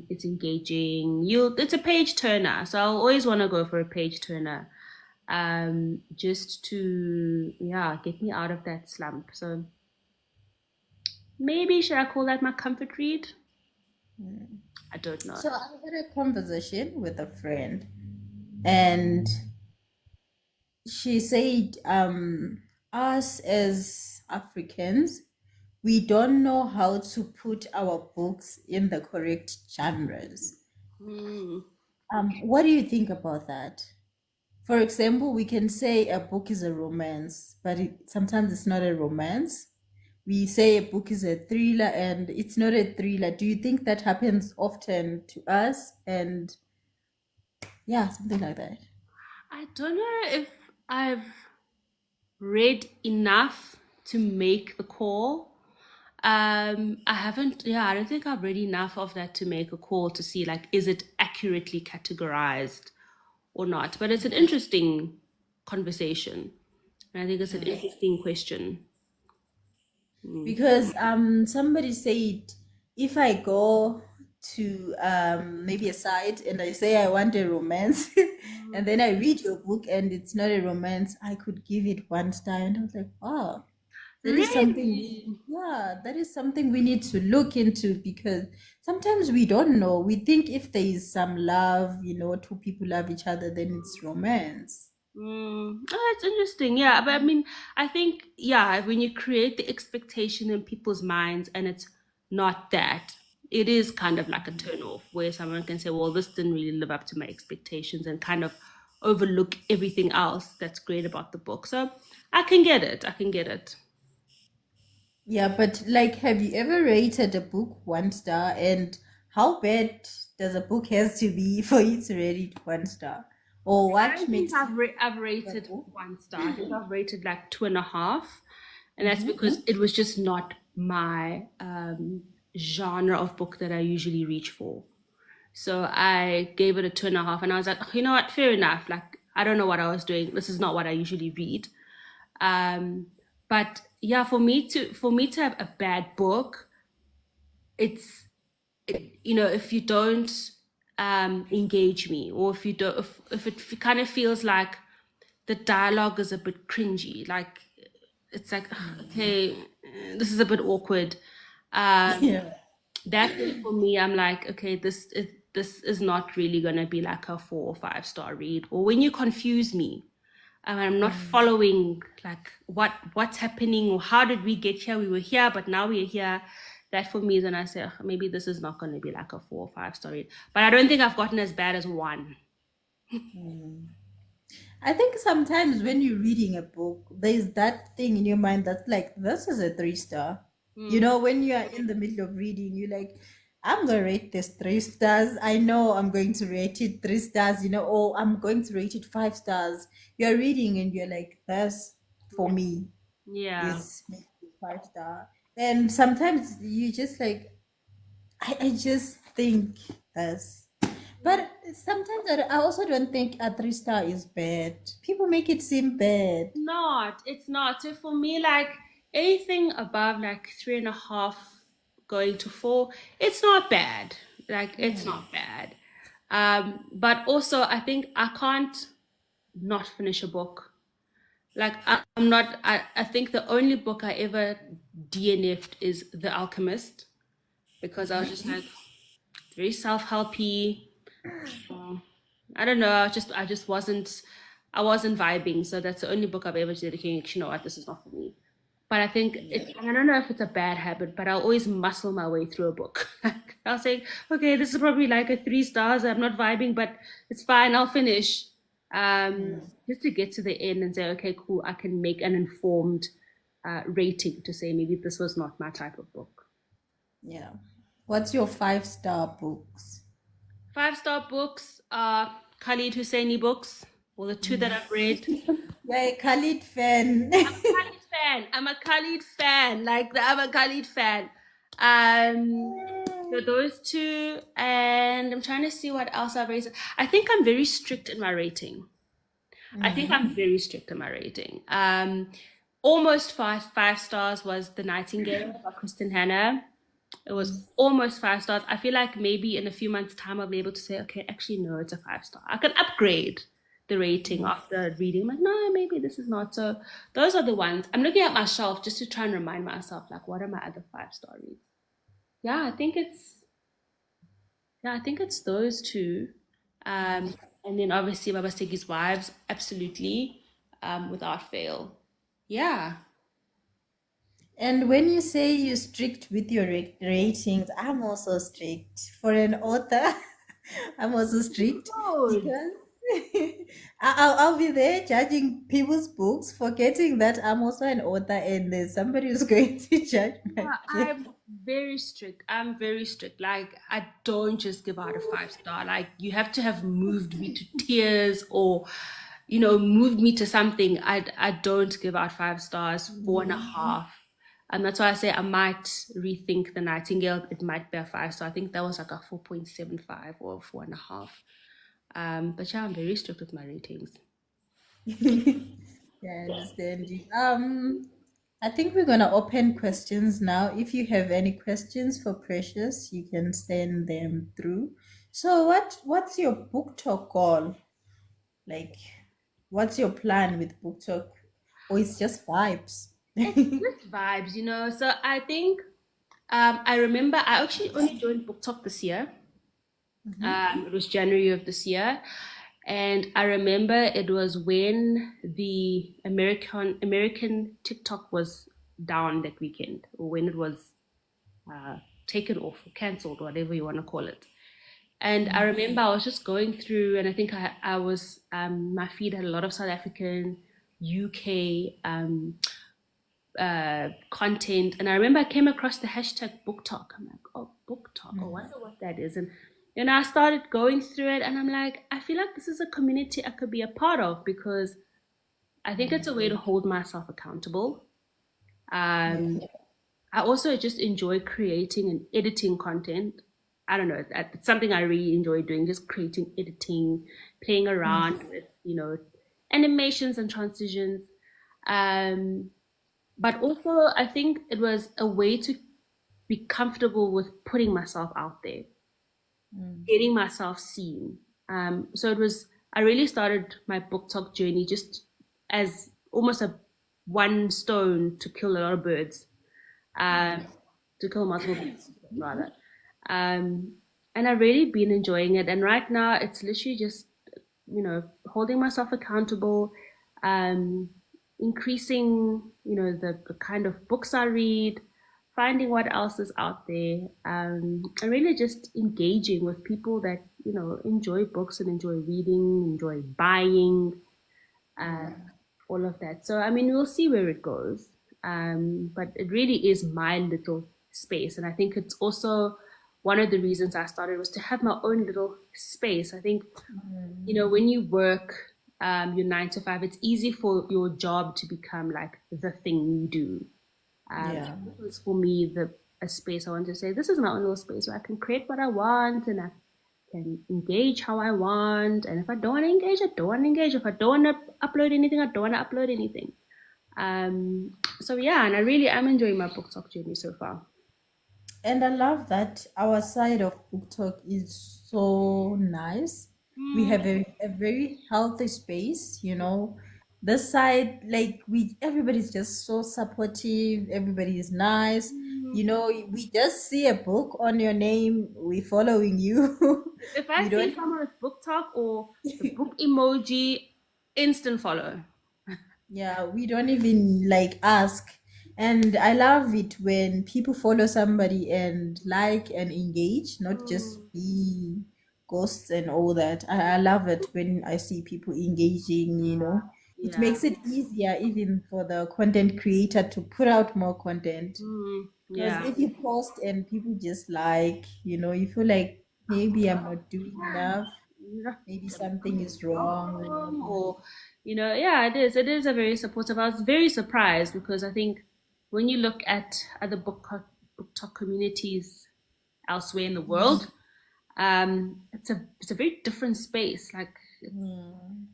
it's engaging. It's a page turner, so I'll always want to go for a page turner, just to yeah get me out of that slump. So maybe should I call that my comfort read? I don't know. So, I had a conversation with a friend, and she said, us as Africans, we don't know how to put our books in the correct genres. Hmm. What do you think about that? For example, we can say a book is a romance, but sometimes it's not a romance. We say a book is a thriller and it's not a thriller. Do you think that happens often to us? And yeah, something like that. I don't know if I've. read enough to make the call. I haven't, yeah, I don't think I've read enough of that to make a call to see like, is it accurately categorized or not? But it's an interesting conversation. And I think it's an interesting question. Because somebody said if I go to maybe a site and I say I want a romance and then I read your book and it's not a romance, I could give it 1 star. And I was like, oh, that is something Really? yeah, that is something we need to look into because sometimes we don't know. We think if there is some love, two people love each other, then it's romance. Oh, that's interesting. Yeah, but I mean, I think, yeah, when you create the expectation in people's minds and it's not that, it is kind of like a turn off where someone can say, well, this didn't really live up to my expectations and kind of overlook everything else that's great about the book. So I can get it. I can get it. Yeah, but like, have you ever rated a book 1 star? And how bad does a book has to be for you to rate it 1 star? Or I what don't think makes you I've a rated book? 1 star. I think I've rated like 2.5, and that's Mm-hmm. because it was just not my genre of book that I usually reach for. So I gave it a 2.5, and I was like, "Oh, you know what, fair enough. Like I don't know what I was doing. This is not what I usually read. Um, but yeah, for me to have a bad book, it's if you don't engage me, or if you don't, if it kind of feels like the dialogue is a bit cringy, like it's like, "Ugh, okay, this is a bit awkward." Um, Yeah. that for me, I'm like, okay, this is not really gonna be like a 4 or 5 star read. Or when you confuse me, I'm not following like what's happening or how did we get here. We were here, but now we're here. That for me is when I say, "Ugh, maybe this is not going to be like a 4 or 5 star read." But I don't think I've gotten as bad as one. I think sometimes when you're reading a book, there's that thing in your mind that's like, this is a 3 star. Mm, When you are in the middle of reading, you're like, I'm going to rate this 3 stars. I know I'm going to rate it 3 stars, or I'm going to rate it 5 stars. You're reading and you're like, that's for me yeah. is 5 star. And sometimes you just like, I just think this. But sometimes I also don't think a 3 star is bad. People make it seem bad. Not. It's not. So for me, like anything above like 3.5 going to 4, it's not bad. Like it's not bad. But also I think I can't not finish a book. Like I'm not. I think the only book I ever DNF'd is The Alchemist because I was just like very self-helpy. I don't know. I just wasn't. I wasn't vibing. So that's the only book I've ever dedicated. You know what? This is not for me. But I think it's. I don't know if it's a bad habit, but I'll always muscle my way through a book. Like I'll say, okay, this is probably like a 3 stars. I'm not vibing, but it's fine. I'll finish. Just to get to the end and say, okay, cool. I can make an informed rating to say maybe this was not my type of book. Yeah. What's your 5 star books? 5 star books are Khalid Hosseini books, or the two that I've read. You're a Khalid fan. Khalid fan. I'm a Khalid fan. I'm a Khalid fan. Um, so those two, and I'm trying to see what else I've rated. I think I'm very strict in my rating. I think I'm very strict in my rating. Almost five stars was The Nightingale by Kristen Hanna. It was almost 5 stars. I feel like maybe in a few months' time I'll be able to say, okay, actually no, it's a 5 star. I can upgrade the rating after reading. I'm like, no, maybe this is not. So those are the ones. I'm looking at my shelf just to try and remind myself, like, what are my other 5 star reads? Yeah, I think it's those two. And then obviously Baba Segi's Wives, absolutely, without fail. Yeah. And when you say you're strict with your ratings, I'm also strict. For an author, I'm also strict Good. because I'll be there judging people's books, forgetting that I'm also an author and there's somebody who's going to judge my Yeah, book. I'm very strict. I'm very strict. Like, I don't just give out a 5 star. Like, you have to have moved me to tears, or moved me to something, I don't give out 5 stars, 4.5. And that's why I say I might rethink The Nightingale. It might be a 5 star. I think that was like a 4.75 or 4.5. But yeah, I'm very strict with my ratings. Yeah, I understand you. I think we're gonna open questions now. If you have any questions for Precious, you can send them through. So what's your book talk goal? Like, what's your plan with book talk? Or it's just vibes? It's just vibes. So I think I remember I actually only joined Book Talk this year. It was January of this year. And I remember it was when the American TikTok was down that weekend, or when it was taken off or cancelled, whatever you want to call it. And I remember I was just going through, and I think I was my feed had a lot of South African, UK content, and I remember I came across the hashtag book talk. I'm like, oh, book talk, I wonder what that is. And I started going through it, and I'm like, I feel like this is a community I could be a part of, because I think it's a way to hold myself accountable. Yeah. I also just enjoy creating and editing content. I don't know, it's something I really enjoy doing, just creating, editing, playing around with, animations and transitions. Um, but also, I think it was a way to be comfortable with putting myself out there, getting myself seen. So I really started my book talk journey just as almost a one stone to kill a lot of birds, um, to kill multiple birds, rather. Um, and I've really been enjoying it. And right now, it's literally just, holding myself accountable, um, increasing, the kind of books I read, finding what else is out there, and really just engaging with people that, enjoy books and enjoy reading, enjoy buying, uh, all of that. So, I mean, we'll see where it goes. But it really is my little space. And I think it's also one of the reasons I started was to have my own little space. I think, when you work your 9 to 5, it's easy for your job to become like the thing you do. Yeah. This was for me a space I want to say, this is my own little space where I can create what I want, and I can engage how I want. And if I don't want to engage, I don't want to engage. If I don't want to upload anything, I don't want to upload anything. So yeah, and I really am enjoying my book talk journey so far. And I love that our side of book talk is so nice. We have a very healthy space, This side, like everybody's just so supportive, everybody is nice. We just see a book on your name, we following you. If You I see don't someone with book talk or the book emoji, instant follow. Yeah, we don't even like ask. And I love it when people follow somebody and like and engage, not just be ghosts and all that. I love it when I see people engaging. It Yeah. makes it easier even for the content creator to put out more content. Because Yeah. if you post and people just you feel like maybe I'm not doing enough, maybe something is wrong. Or yeah, it is a very supportive. I was very surprised because I think when you look at other book talk communities elsewhere in the world, it's a very different space. Like,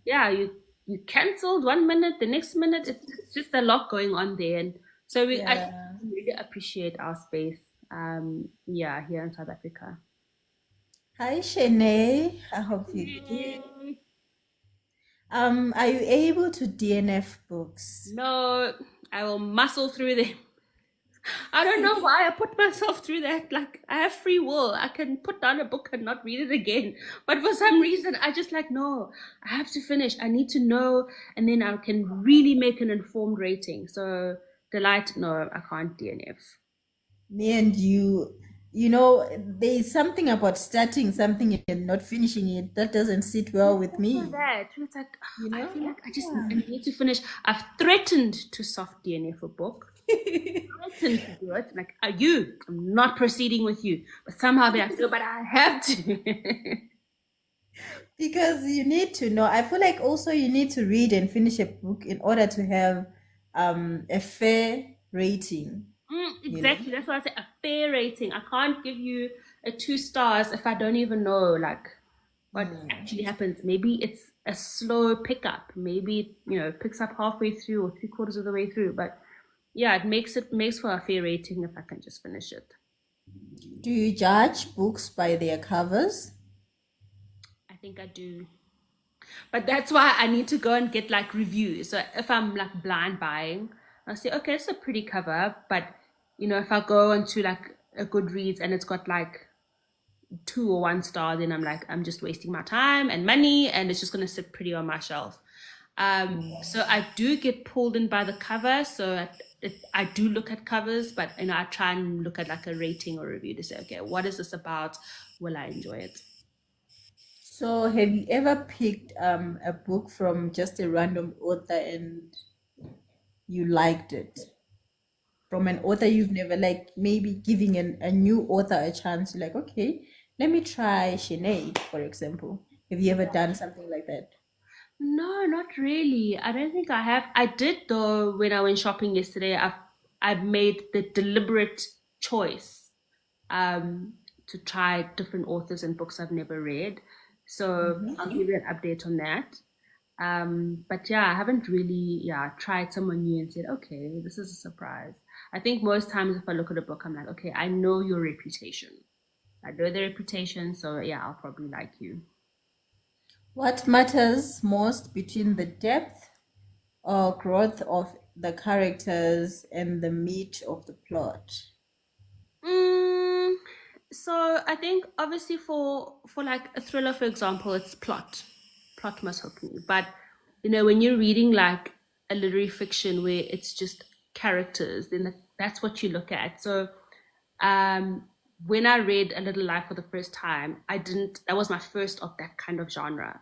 yeah, you cancelled 1 minute, the next minute it's just a lot going on there. And so I Yeah. really appreciate our space, yeah, here in South Africa. Hi, Shanae. I hope you're good. Are you able to DNF books? No, I will muscle through them. I don't know why I put myself through that. Like, I have free will. I can put down a book and not read it again. But for some reason, I just like, no, I have to finish. I need to know, and then I can really make an informed rating. So, Delight, no, I can't DNF. Me and there's something about starting something and not finishing it that doesn't sit well with Also me. that, it's like, You I know? feel like Yeah. I need to finish. I've threatened to soft DNF a book. Threatened to do it. Like, I'm not proceeding with you. But somehow I feel, but I have to. Because you need to know. I feel like also you need to read and finish a book in order to have a fair rating, you know. Exactly. That's why I say a fair rating. I can't give you a 2 stars if I don't even know like what actually happens. Maybe it's a slow pickup. Maybe it picks up halfway through or 3/4 of the way through. But yeah, it makes for a fair rating if I can just finish it. Do you judge books by their covers? I think I do. But that's why I need to go and get like reviews. So if I'm like blind buying, I'll say, okay, it's a pretty cover. But if I go onto like a Goodreads and it's got like 2 or 1 star, then I'm like, I'm just wasting my time and money, and it's just gonna sit pretty on my shelf. So I do get pulled in by the cover. So I do look at covers, but I try and look at like a rating or review to say, okay, what is this about? Will I enjoy it? So have you ever picked a book from just a random author and you liked it? From an author you've never, like maybe giving a new author a chance, you're like, okay, let me try Sinead, for example. Have you ever done something like that? No, not really. I don't think I have. I did though when I went shopping yesterday. I've made the deliberate choice to try different authors and books I've never read. So I'll give you an update on that. But yeah, I haven't really tried someone new and said, okay, this is a surprise. I think most times if I look at a book, I'm like, okay, I know your reputation. I know the reputation, so yeah, I'll probably like you. What matters most between the depth or growth of the characters and the meat of the plot? Mm, so I think obviously for like a thriller, for example, it's plot. Plot must hook me. But when you're reading like a literary fiction where it's just characters, then that's what you look at. So um, when I read A Little Life for the first time, I didn't. That was my first of that kind of genre.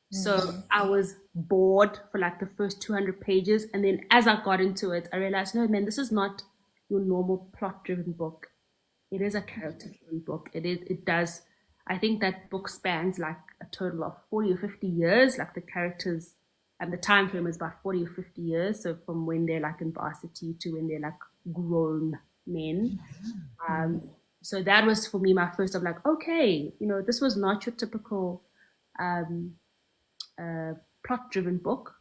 So I was bored for like the first 200 pages. And then as I got into it, I realized, no, man, this is not your normal plot driven book. It is a character driven book. It does, I think that book spans like a total of 40 or 50 years. Like the characters and the time frame is about 40 or 50 years. So from when they're like in varsity to when they're like grown men. Um, so that was for me my first of like, okay, this was not your typical um, plot driven book.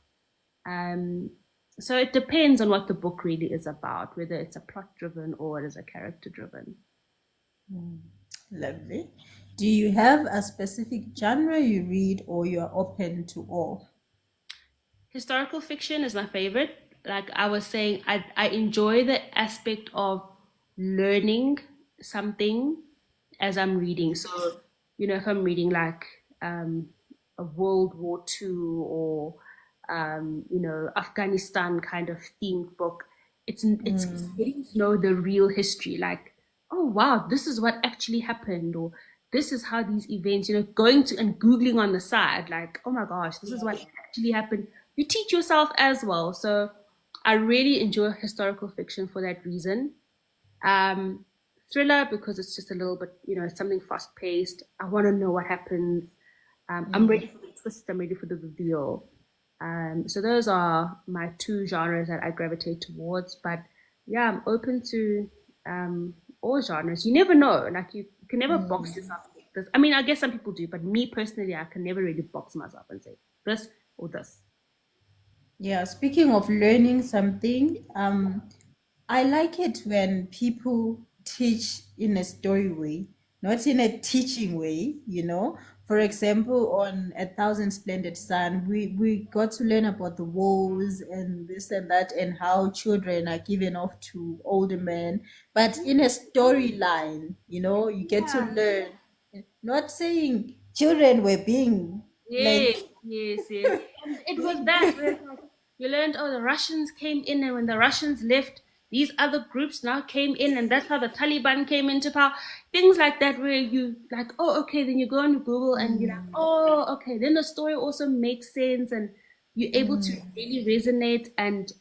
Um, so it depends on what the book really is about, whether it's a plot driven or it is a character driven. Lovely. Do you have a specific genre you read or you're open to all? Historical fiction is my favorite. Like I was saying, I enjoy the aspect of learning something as I'm reading. So, if I'm reading like a World War II or Afghanistan kind of themed book, it's getting to know the real history. Like, oh wow, this is what actually happened, or this is how these events. Going to and googling on the side, like, oh my gosh, this is what actually happened. You teach yourself as well. So I really enjoy historical fiction for that reason. Um, Thriller because it's just a little bit, it's something fast paced. I want to know what happens. I'm ready for the twist. I'm ready for the reveal. So those are my two genres that I gravitate towards. But yeah, I'm open to all genres. You never know. Like you can never box yourself. This. I mean, I guess some people do, but me personally, I can never really box myself and say this or this. Yeah, speaking of learning something, I like it when people teach in a story way, not in a teaching way, you know. For example, on A Thousand Splendid Sun, we got to learn about the wars and this and that and how children are given off to older men. But in a storyline, you get to Yeah. learn. Not saying children were being like Yes, yes, yes. And it was that where it's like you learned, oh, the Russians came in, and when the Russians left, these other groups now came in, and that's how the Taliban came into power. Things like that, where you like, oh, okay, then you go on Google and you're like, oh, okay, then the story also makes sense, and you're able to really resonate and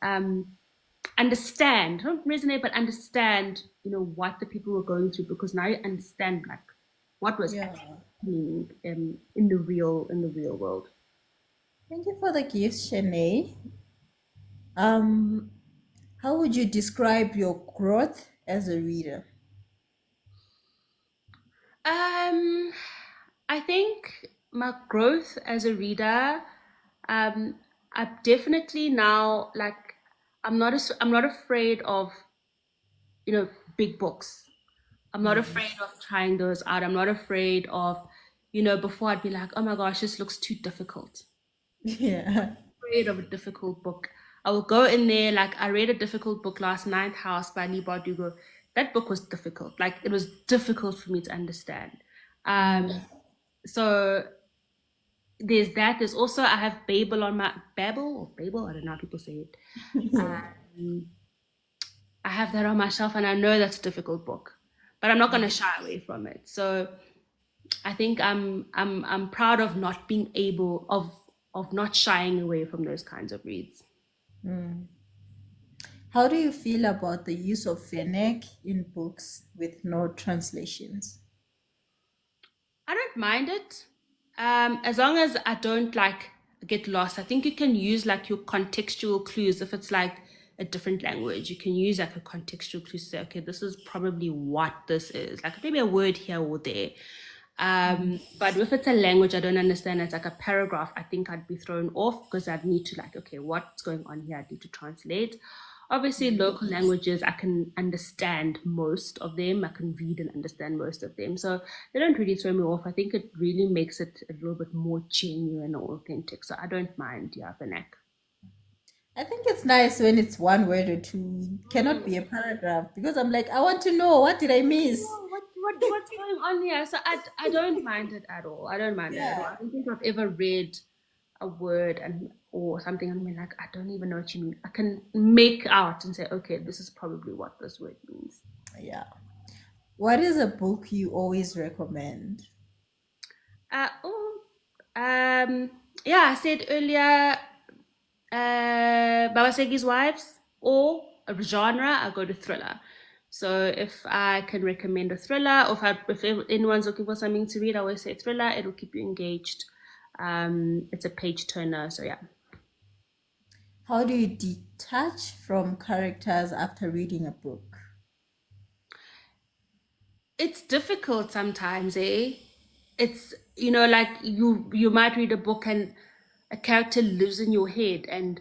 understand, not resonate, but understand, what the people were going through because now you understand like what was yeah. happening. happening in the real world. Thank you for the gifts, Shanae. Um, how would you describe your growth as a reader? Um, I think my growth as a reader, um, I'm definitely now like I'm not afraid of big books. I'm not Mm. afraid of trying those out. I'm not afraid of, before I'd be like, oh my gosh, this looks too difficult. Yeah. Afraid of a difficult book. I will go in there, like I read a difficult book last, Ninth House by Lee Bardugo. That book was difficult. Like it was difficult for me to understand. Mm. So there's that. There's also I have Babel, I don't know how people say it. Yeah. Um, I have that on my shelf, and I know that's a difficult book, but I'm not going to Mm. shy away from it. So I think I'm proud of not being able of not shying away from those kinds of reads. Mm. How do you feel about the use of Fennec in books with no translations? I don't mind it, as long as I don't like get lost. I think you can use like your contextual clues if it's like a different language. You can use like a contextual clue to say, okay, this is probably what this is. Like maybe a word here or there. But if it's a language I don't understand, it's like a paragraph, I think I'd be thrown off because I'd need to like, okay, what's going on here? I need to translate. Obviously, local languages, I can understand most of them. I can read and understand most of them. So they don't really throw me off. I think it really makes it a little bit more genuine or authentic. So I don't mind, yeah, the neck. I think it's nice when it's one word or two. It cannot be a paragraph because I'm like, I want to know what did I miss? No, what's going on here? So I don't mind it at all. I don't mind it at all. Yeah. I don't think I've ever read a word and or something and been like, I don't even know what you mean. I can make out and say, okay, this is probably what this word means. Yeah. What is a book you always recommend? Oh, yeah, I said earlier, Babasegi's Wives, or a genre, I go to thriller. So if I can recommend a thriller, or if anyone's looking for something to read, I always say thriller. It'll keep you engaged. It's a page turner, so yeah. How do you detach from characters after reading a book? It's difficult sometimes, eh? It's like you might read a book and a character lives in your head and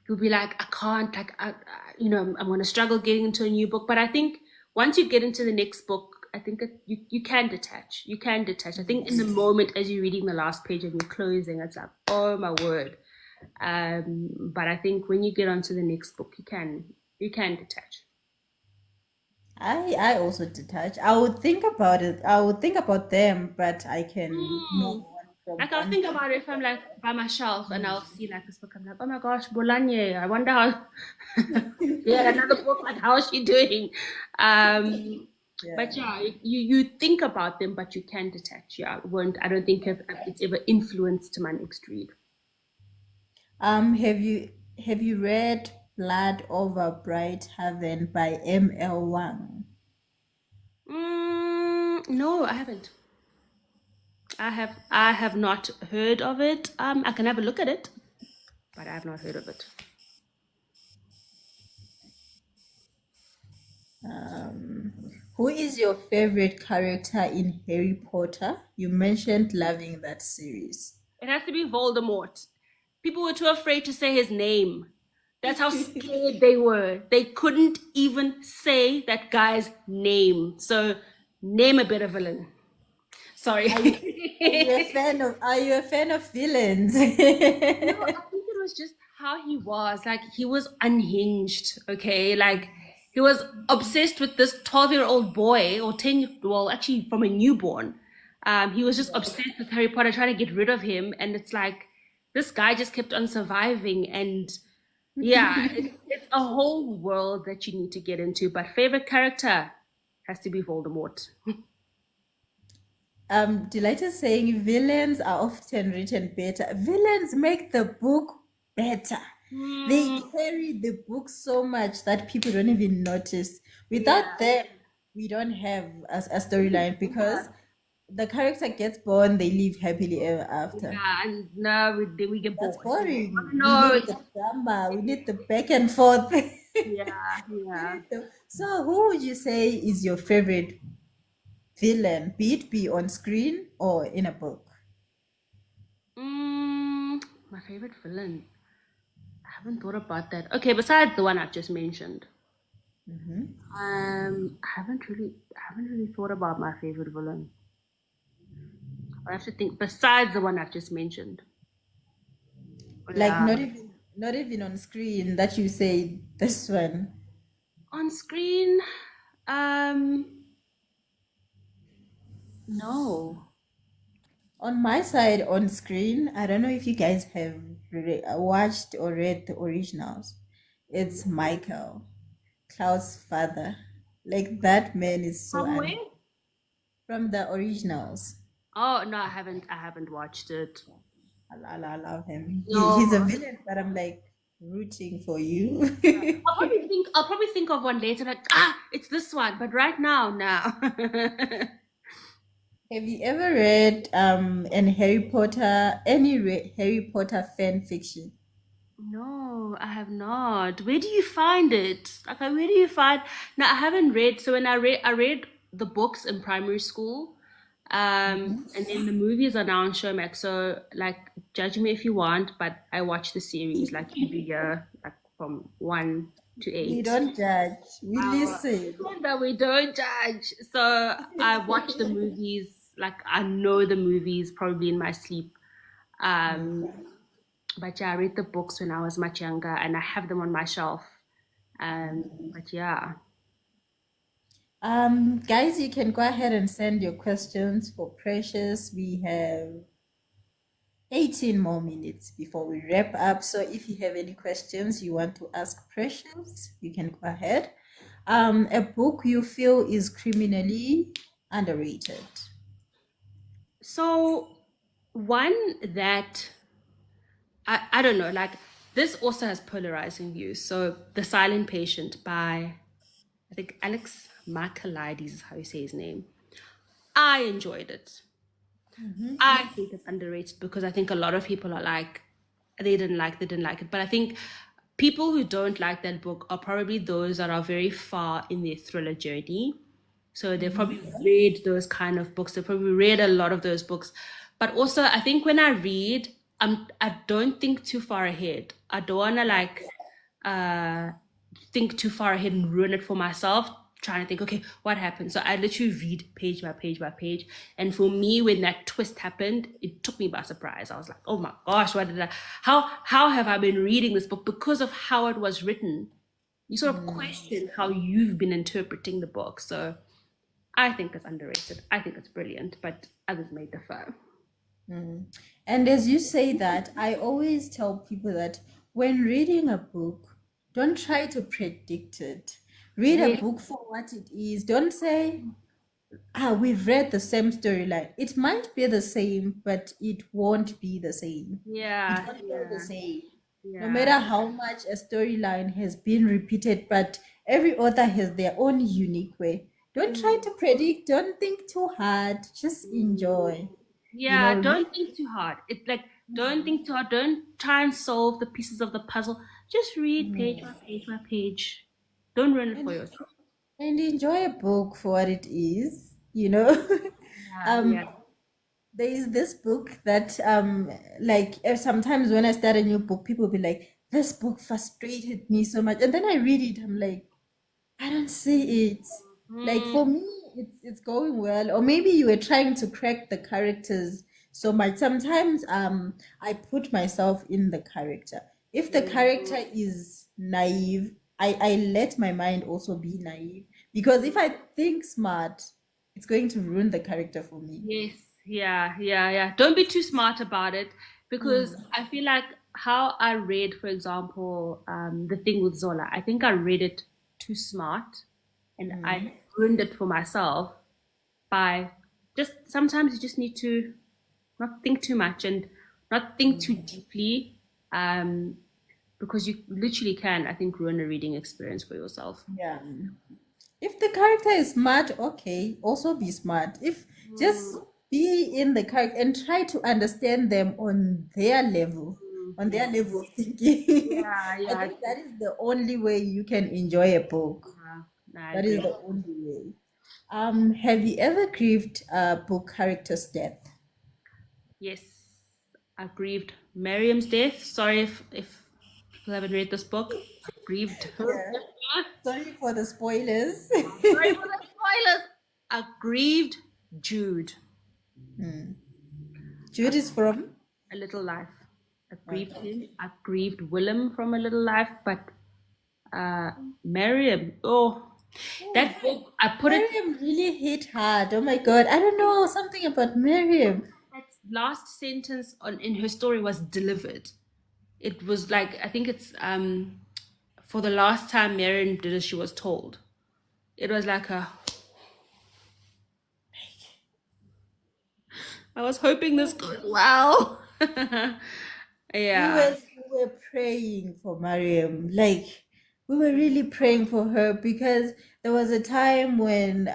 you'll be like, I can't, like, I'm going to struggle getting into a new book. But I think once you get into the next book, I think you can detach. You can detach. I think in the moment as you're reading the last page and you're closing, it's like, oh my word. But I think when you get onto the next book, you can detach. I also detach. I would think about it. I would think about them, but I can move Mm. on from Like I'll one think thing about to it if I'm like by myself and I'll the see like this book. I'm like, oh my gosh, Bolanye. I wonder how. Yeah, other. another book. Like, how is she doing? But Yeah. yeah, you think about them, but you can detach. Yeah, it won't. I don't think it's ever influenced my next read. Have you read Blood Over Bright Heaven by M.L. Wang? No, I haven't. I have not heard of it. I can have a look at it, but I have not heard of it. Um, who is your favorite character in Harry Potter? You mentioned loving that series. It has to be Voldemort. People were too afraid to say his name. That's how scared they were. They couldn't even say that guy's name. So name a better villain. Are you are you a Sorry. fan of villains? No, I think it was just how he was. Like he was unhinged, okay? Like he was obsessed with this 12-year-old boy or 10, well, actually from a newborn. He was just obsessed with Harry Potter, trying to get rid of him. And it's like this guy just kept on surviving. And yeah, it's a whole world that you need to get into. But favorite character has to be Voldemort. Delighted saying villains are often written better. Villains make the book better. They Hmm, carry the book so much that people don't even notice. yeah. Without them, we don't have a storyline because Yeah. the character gets born, they live happily ever after. Yeah, and now we get That's bored. boring. We No, need the drama. We need the back and forth. yeah, We yeah. need the... So, who would you say is your favorite villain, be on screen or in a book? My favorite villain. I haven't thought about that. Okay, besides the one I've just mentioned, I haven't really thought about my favorite villain. I have to think. Besides the one I've just mentioned. Like Yeah. not even on screen that you say this one. On screen, um, no. On my side, on screen, I don't know if you guys have watched or read the originals. It's Michael, Klaus' father. Like that man is so From where? from the originals. Oh no, I haven't. I haven't watched it. I love him. He's a No. villain, but I'm like rooting for you. I'll probably think of one later. Like it's this one. But right now. Have you ever read Harry Potter fan fiction? No, I have not. Where do you find it? Like, where do you find? No, I haven't read. So when I read the books in primary school, and then the movies are now on Showmax. So like, judge me if you want, but I watch the series like every year, like from 1 to 8. We don't judge. We Uh, listen. that we don't judge. So I watch the movies. Like I know the movies probably in my sleep. Um, but yeah, I read the books when I was much younger, and I have them on my shelf. But yeah. Guys, you can go ahead and send your questions for Precious. We have 18 more minutes before we wrap up. So if you have any questions you want to ask Precious, you can go ahead. A book you feel is criminally underrated. So one that I don't know, like this also has polarizing views. So The Silent Patient by I think Alex Michaelides is how you say his name. I enjoyed it. I think it's underrated because I think a lot of people are like, they didn't like it. But I think people who don't like that book are probably those that are very far in their thriller journey. So they've probably read those kind of books. They've probably read a lot of those books. But also, I think when I read, I don't think too far ahead. I don't wanna like uh think too far ahead and ruin it for myself, trying to think, okay, what happened? So I literally read page by page by page. And for me, when that twist happened, it took me by surprise. I was like, oh my gosh, what did I, how have I been reading this book? Because of how it was written, you sort of question how you've been interpreting the book. So I think it's underrated. I think it's brilliant, but others may differ. And as you say that, I always tell people that when reading a book, don't try to predict it. Read a Yes. book for what it is. Don't say, we've read the same storyline. It might be the same, but it won't be the same. It Yeah, won't feel the yeah, same. No yeah. matter how much a storyline has been repeated, but every author has their own unique way. Don't try to predict, don't think too hard, just enjoy. You Yeah, know, don't think too hard. It's like don't think too hard. Don't try and solve the pieces of the puzzle. Just read page by page by page. Don't ruin it and for yourself. enjoy a book for what it is, you know. Yeah, um yeah. there is this book that like sometimes when I start a new book, people will be like, this book frustrated me so much, and then I read it, I'm like, I don't see it. Like Mm, for me, it's going well. Or maybe you were trying to crack the characters so much. Sometimes I put myself in the character. If the character is naive, I let my mind also be naive. Because if I think smart, it's going to ruin the character for me. yes, yeah, yeah, yeah. Don't be too smart about it because I feel like how I read, for example, the thing with Zola. I think I read it too smart, and I ruined it for myself by just sometimes you just need to not think too much and not think too deeply, um, because you literally can, I think, ruin a reading experience for yourself. Yeah. If the character is smart, okay, also be smart. If just Mm. be in the character and try to understand them on their level of thinking. Yeah, I yeah, think that is the only way you can enjoy a book. yeah. No, I That is agree. the only way. Have you ever grieved a book character's death? Yes, I've grieved Miriam's death. Sorry if people haven't read this book. I've grieved her Yeah. death. Sorry for the spoilers. Sorry for the spoilers. I grieved Jude, Jude is from? A Little Life. I grieved Okay. him. I grieved Willem from A Little Life, but uh, Miriam. Oh, Oh, that book. I put it. Miriam really hit hard. Oh my God. I don't know. Something about Miriam. That last sentence on in her story was delivered. It was like I think it's for the last time Miriam did as she was told. It was like a. I was hoping this goes well. we Yeah. were we were praying for Mariam. Like we were really praying for her because there was a time when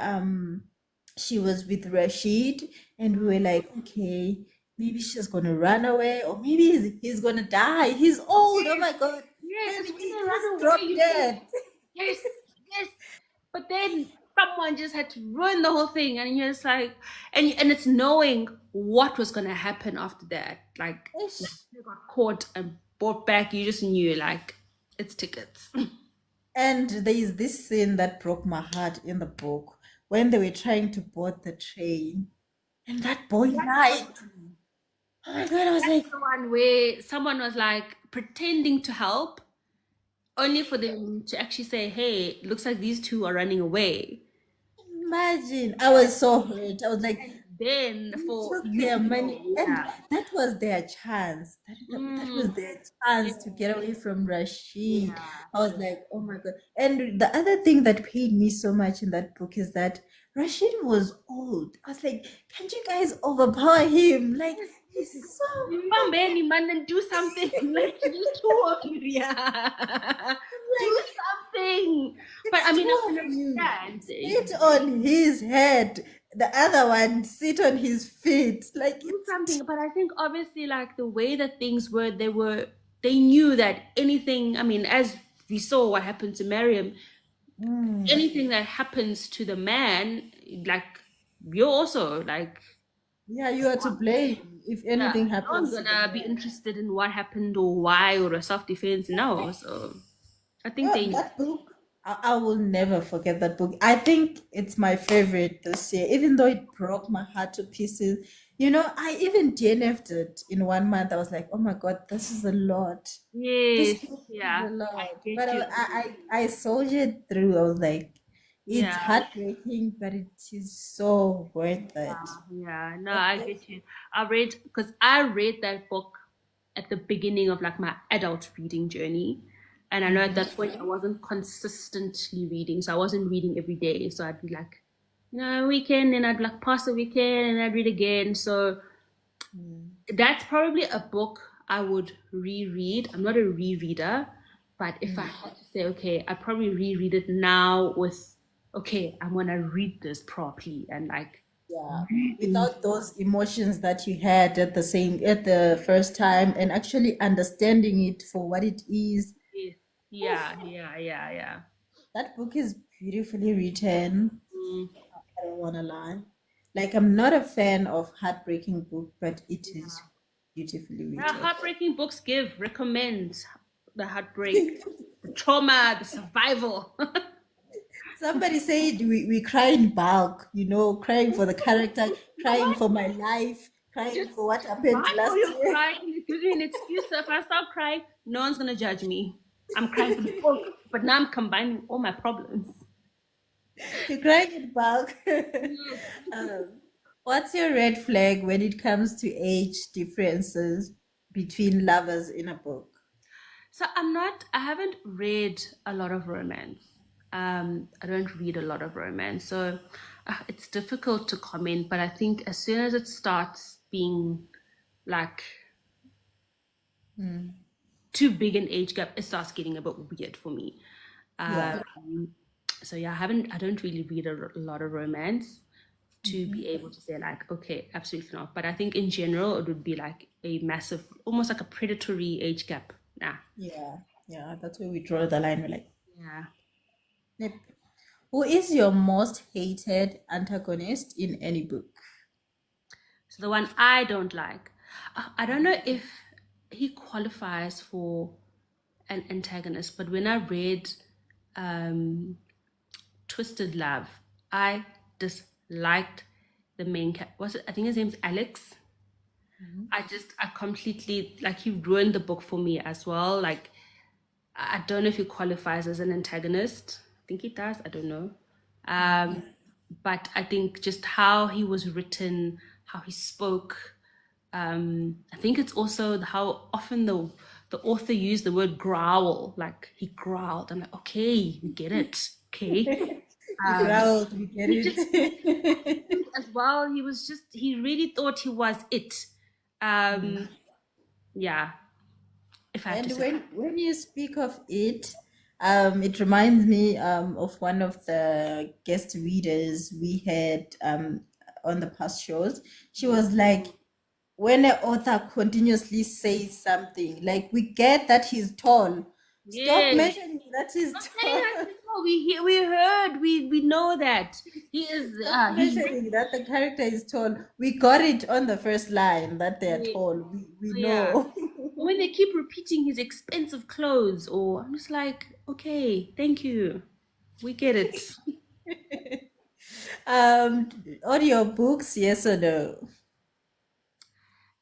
she was with Rashid and we were like, okay, maybe she's gonna run away or maybe he's gonna die. He's old. Oh my God. Yes, And and when he they just run away, dropped you think, dead. yes, yes. But then someone just had to ruin the whole thing, and you're just like, and it's knowing what was gonna happen after that. Like, Ish. you got caught and brought back. You just knew, like, it's tickets. And there is this scene that broke my heart in the book when they were trying to board the train and that boy lied. Oh my God, I was like, That's the one where someone was like pretending to help, only for them to actually say, "Hey, looks like these two are running away." imagine. I was so hurt. I was like, And then they for took you their to money, know, and yeah. that was their chance. That was Mm, their yeah, chance to get away from Rashid. yeah. I was like, oh my God. And the other thing that pained me so much in that book is that Rashid was old. I was like, can't you guys overpower him? Like, Yes, he's so you can't bear any man and do something. Like just two of you, yeah. Do like, something. But I it's mean, I two can of you. understand. Sit on his head. The other one sit on his feet. Like Do it's something. But I think obviously, like the way that things were, they knew that anything. I mean, as we saw what happened to Miriam, mm, anything that happens to the man, like you're also like, yeah, you are to blame if yeah, anything no one's happens to the gonna be man. interested in what happened or why or a self defense. No, so I think Oh, they. that book, I will never forget that book. I think it's my favorite this year, even though it broke my heart to pieces. You know, I even DNF'd it in 1 month. I was like, oh my God, this is a lot. This Yes, book is yeah, a I lot. But get you. I soldiered through. I was like, it's Yeah, heartbreaking, but it is so worth it. yeah. No, I get you. Because I read that book at the beginning of like my adult reading journey, and I know at that point I wasn't consistently reading, so I wasn't reading every day. So I'd be like, weekend, and I'd like pass the weekend, and I'd read again. So Mm. that's probably a book I would reread. I'm not a rereader, but if I Mm. had to say, okay, I'd probably reread it now with, okay, I'm gonna read this properly and like Yeah, really, without those emotions that you had at the first time and actually understanding it for what it is. yes, Oof, yeah, yeah, yeah, yeah. that book is beautifully written. Mm, I don't want to lie. Like I'm not a fan of heartbreaking book, but it is beautifully yeah, written. heartbreaking books recommend the heartbreak, the trauma, the survival. Somebody said we cry in bulk, you know, crying for the character, You know crying what? for my life, crying Just for what happened cry for last your year. crying. It gives me an excuse. So if I start crying, no one's gonna judge me. I'm crying for the book, but now I'm combining all my problems. You're crying in bulk. Yes. Um, what's your red flag when it comes to age differences between lovers in a book? So I haven't read a lot of romance. I don't read a lot of romance. So it's difficult to comment, but I think as soon as it starts being like Mm, too big an age gap, it starts getting a bit weird for me. yeah. Um, so yeah, I don't really read a lot of romance. to be able to say like, okay, absolutely not. But I think in general it would be like a massive, almost like a predatory age gap. Nah. Yeah, yeah, that's where we draw the line. We're like, Yeah. yep. Who is your most hated antagonist in any book? So the one I don't like, I don't know if he qualifies for an antagonist, but when I read um, Twisted Love, I disliked the main cat. Was it? I think his name's Alex. Mhm. I completely like he ruined the book for me as well. Like I don't know if he qualifies as an antagonist. I think he does. I don't know. Um, but I think just how he was written, how he spoke. I think it's also how often the author used the word growl. Like he growled. I'm like, okay, we get it. Okay. He growled, we get He just it. as well. He was just he really thought he was it. Um, yeah. If I have to And say, when you speak of it, it reminds me of one of the guest readers we had on the past shows. She was like, when an author continuously says something, like we get that he's tall, stop yes. mentioning that he's Not saying tall. that before. We heard, we know that he is. Stop He's mentioning that the character is tall. We got it on the first line that they're yes, tall. We yeah. know. When they keep repeating his expensive clothes, or I'm just like, okay, thank you, we get it. um, Audiobooks, yes or no?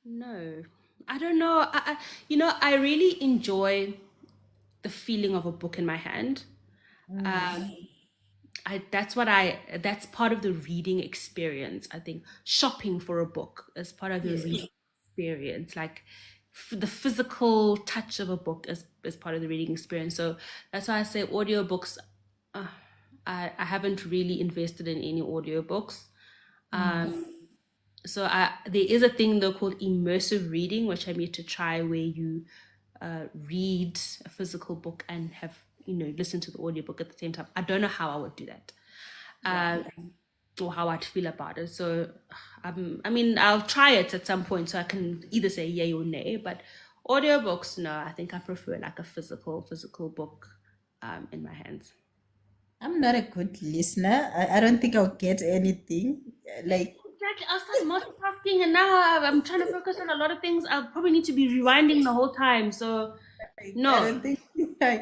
No, I don't know. I really enjoy the feeling of a book in my hand. Mm, Um, that's part of the reading experience. I think shopping for a book is part of the yes. reading experience. Like the physical touch of a book is part of the reading experience. So that's why I say audiobooks. Uh, I haven't really invested in any audiobooks. Mm, So there is a thing though called immersive reading, which I'm yet to try, where you read a physical book and have listen to the audiobook at the same time. I don't know how I would do that, yeah. or how I'd feel about it. So I mean, I'll try it at some point so I can either say yay or nay. But audiobooks, no, I think I prefer like a physical book in my hands. I'm not a good listener. I don't think I'll get anything. Like, Exactly. I'll start multitasking, and now I'm trying to focus on a lot of things. I'll probably need to be rewinding the whole time. So I no. don't think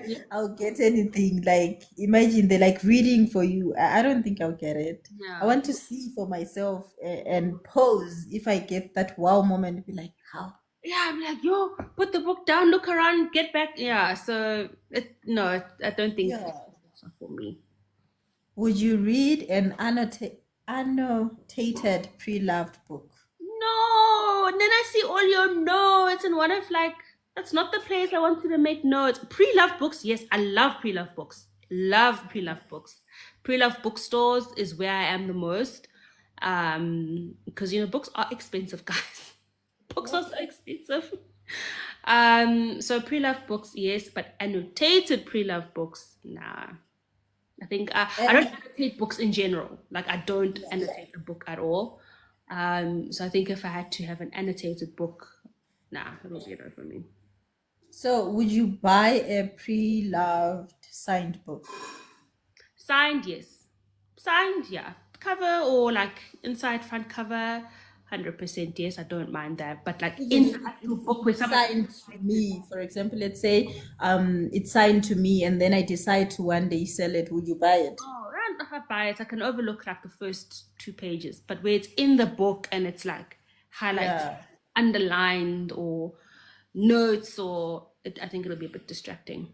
Yeah. I'll get anything. Like, imagine they're like reading for you. I don't think I'll get it. I Yeah. want to see for myself and pause if I get that wow moment. Be like, how? Yeah, I'm like, yo, put the book down, look around, get back. Yeah, so no, I don't think Yeah. it's not for me. Would you read an annotated pre-loved book? No, and then I see all your notes, and what if like that's not the place I wanted to make notes? Pre-loved books, yes, I love pre-loved books. Love pre-loved books. Pre-loved bookstores is where I am the most. Because books are expensive, guys. Books are Yep. so expensive. So pre-loved books, yes, but annotated pre-loved books, nah. I think I don't And annotate books in general. Like I don't yeah. annotate a book at all. So I think if I had to have an annotated book, nah, it would be no for me. So, would you buy a pre-loved signed book? Signed, yes. Signed, yeah. Cover or like inside front cover, 100% yes. I don't mind that. But like Even in if the actual book if where it's someone signed to me, for example, let's say it's signed to me and then I decide to one day sell it, would you buy it? oh, and if I buy it, I can overlook like the first 2 pages. But where it's in the book and it's like highlighted, Yeah. underlined, or notes, I think it'll be a bit distracting.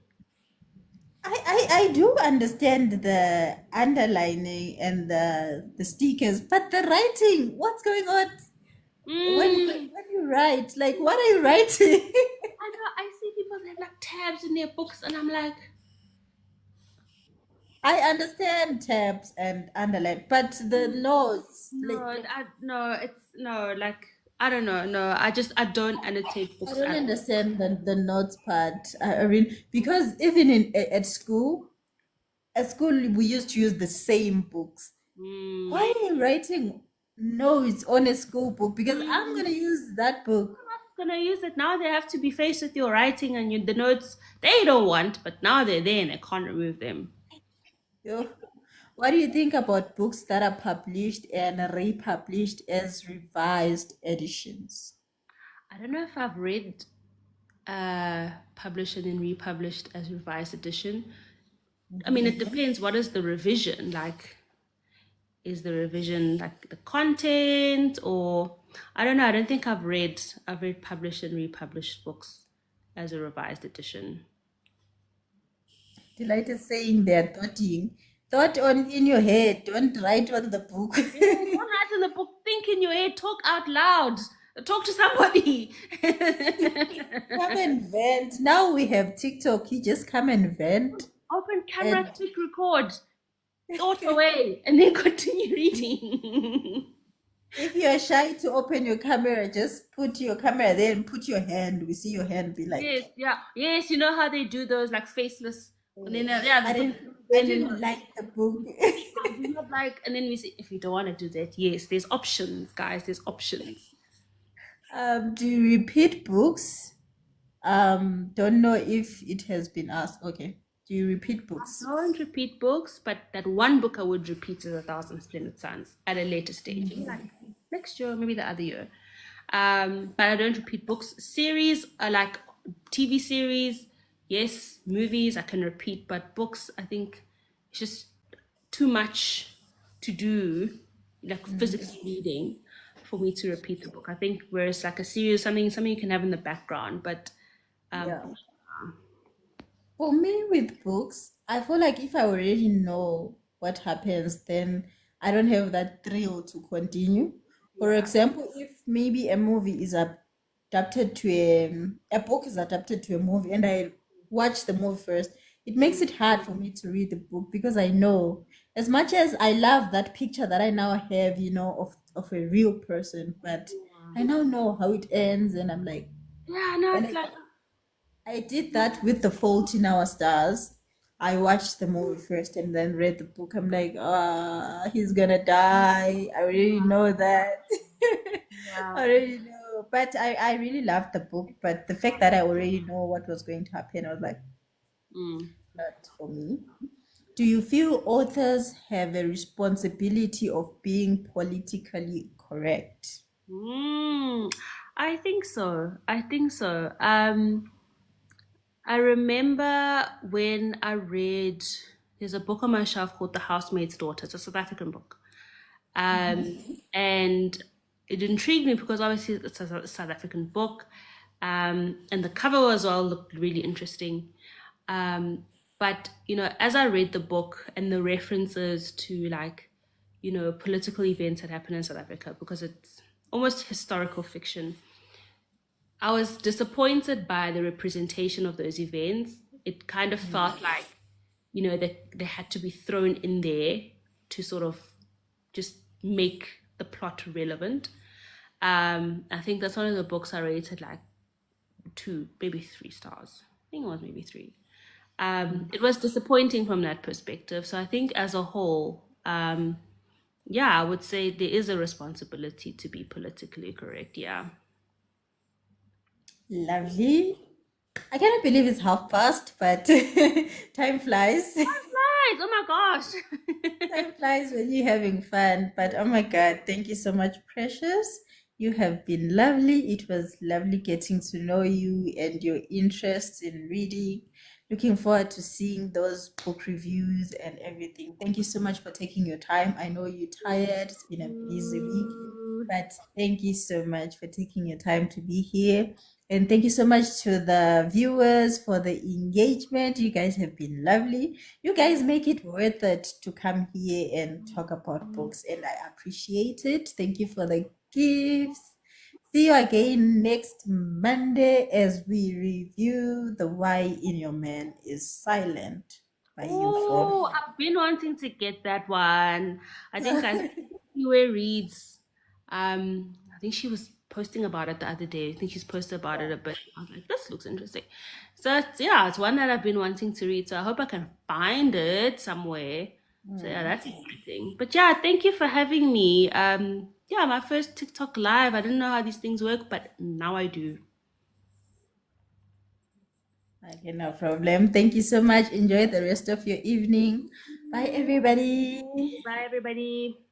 I do understand the underlining and the stickers, but the writing, what's going on Mm, when you write? Like, what are you writing? I know. I see people that have like tabs in their books, and I'm like, I understand tabs and underline, but the notes, no, like, no, it's no, like I don't know, no, I don't annotate I books don't at all. understand the notes part. I mean, because even at school we used to use the same books. Why Mm, are you writing? No, it's on a school book because I'm Mm. gonna use that book. Who's gonna use it now? They have to be faced with your writing and the notes they don't want, but now they're there and they can't remove them. Yo. What do you think about books that are published and republished as revised editions? I don't know if I've read published and then republished as revised edition. I mean, it Mhm. depends. What is the revision? Like, is the revision like the content, or I don't know. I don't think I've read published and republished books as a revised edition. Delight is saying they're thoughting. Thought on in your head. Don't write on the book. Yeah, don't write in the book. Think in your head. Talk out loud. Talk to somebody. Come and vent. Now we have TikTok. You just come and vent. Open camera, And click record, thought away, and then continue reading. if you're shy to open your camera, just put your camera there and put your hand. We see your hand be like, Yes, yeah, yes. You know how they do those like faceless, and then yeah, I they put didn't I and then didn't like the book. do not like, and then we say if you don't want to do that, yes, there's options, guys. There's options. Do you repeat books? Don't know if it has been asked. Okay. Do you repeat books? Don't repeat books, but that one book I would repeat is A Thousand Splendid Suns at a later stage, like next year, maybe the other year. But I don't repeat books. Series, I like TV series. Yes, movies I can repeat, but books, I think it's just too much to do, like physically reading, for me to repeat the book. I think whereas like a series, something you can have in the background, but Yeah. um, For me, with books, I feel like if I already know what happens, then I don't have that thrill to continue. For yeah. example, if maybe a movie is adapted to a book is adapted to a movie, and I watch the movie first, it makes it hard for me to read the book because I know as much as I love that picture that I now have, of a real person, but I now know how it ends, and I'm like, Yeah, no, and it's like I did that with The Fault in Our Stars. I watched the movie first and then read the book. I'm like, he's gonna die. I already know that. yeah. I already know. But I really loved the book. But the fact that I already know what was going to happen, I was like, Mm. not for me. Do you feel authors have a responsibility of being politically correct? Mm. I think so. I think so. I remember when I read, there's a book on my shelf called The Housemaid's Daughter. It's a South African book. And it intrigued me because obviously it's a South African book. And the cover as well looked really interesting. But, as I read the book and the references to like, political events that happen in South Africa, because it's almost historical fiction, I was disappointed by the representation of those events. It kind of felt like, that they had to be thrown in there to sort of just make the plot relevant. I think that's one of the books I rated like 2, maybe 3 stars. I think it was maybe 3. It was disappointing from that perspective. So I think as a whole, yeah, I would say there is a responsibility to be politically correct. Yeah. Lovely. I cannot believe it's half past, but time flies. Nice. Oh my gosh. Time flies when you're having fun. But oh my God, thank you so much, Precious. You have been lovely. It was lovely getting to know you and your interests in reading. Looking forward to seeing those book reviews and everything. Thank you so much for taking your time. I know you're tired, it's been a busy week, but thank you so much for taking your time to be here. And thank you so much to the viewers for the engagement. You guys have been lovely. You guys make it worth it to come here and talk about books, and I appreciate it. Thank you for the gifts. See you again next Monday as we review The Why in Your Man is Silent by Euphor. Oh, I've been wanting to get that one. I think Q reads. I think she was posting about it the other day. I think she's posted about it a bit. I was like, this looks interesting. So it's one that I've been wanting to read. So I hope I can find it somewhere. So yeah, that's exciting. But yeah, thank you for having me. yeah, my first TikTok live. I didn't know how these things work, but now I do. Okay, no problem. Thank you so much. Enjoy the rest of your evening. Bye, everybody. Bye, everybody.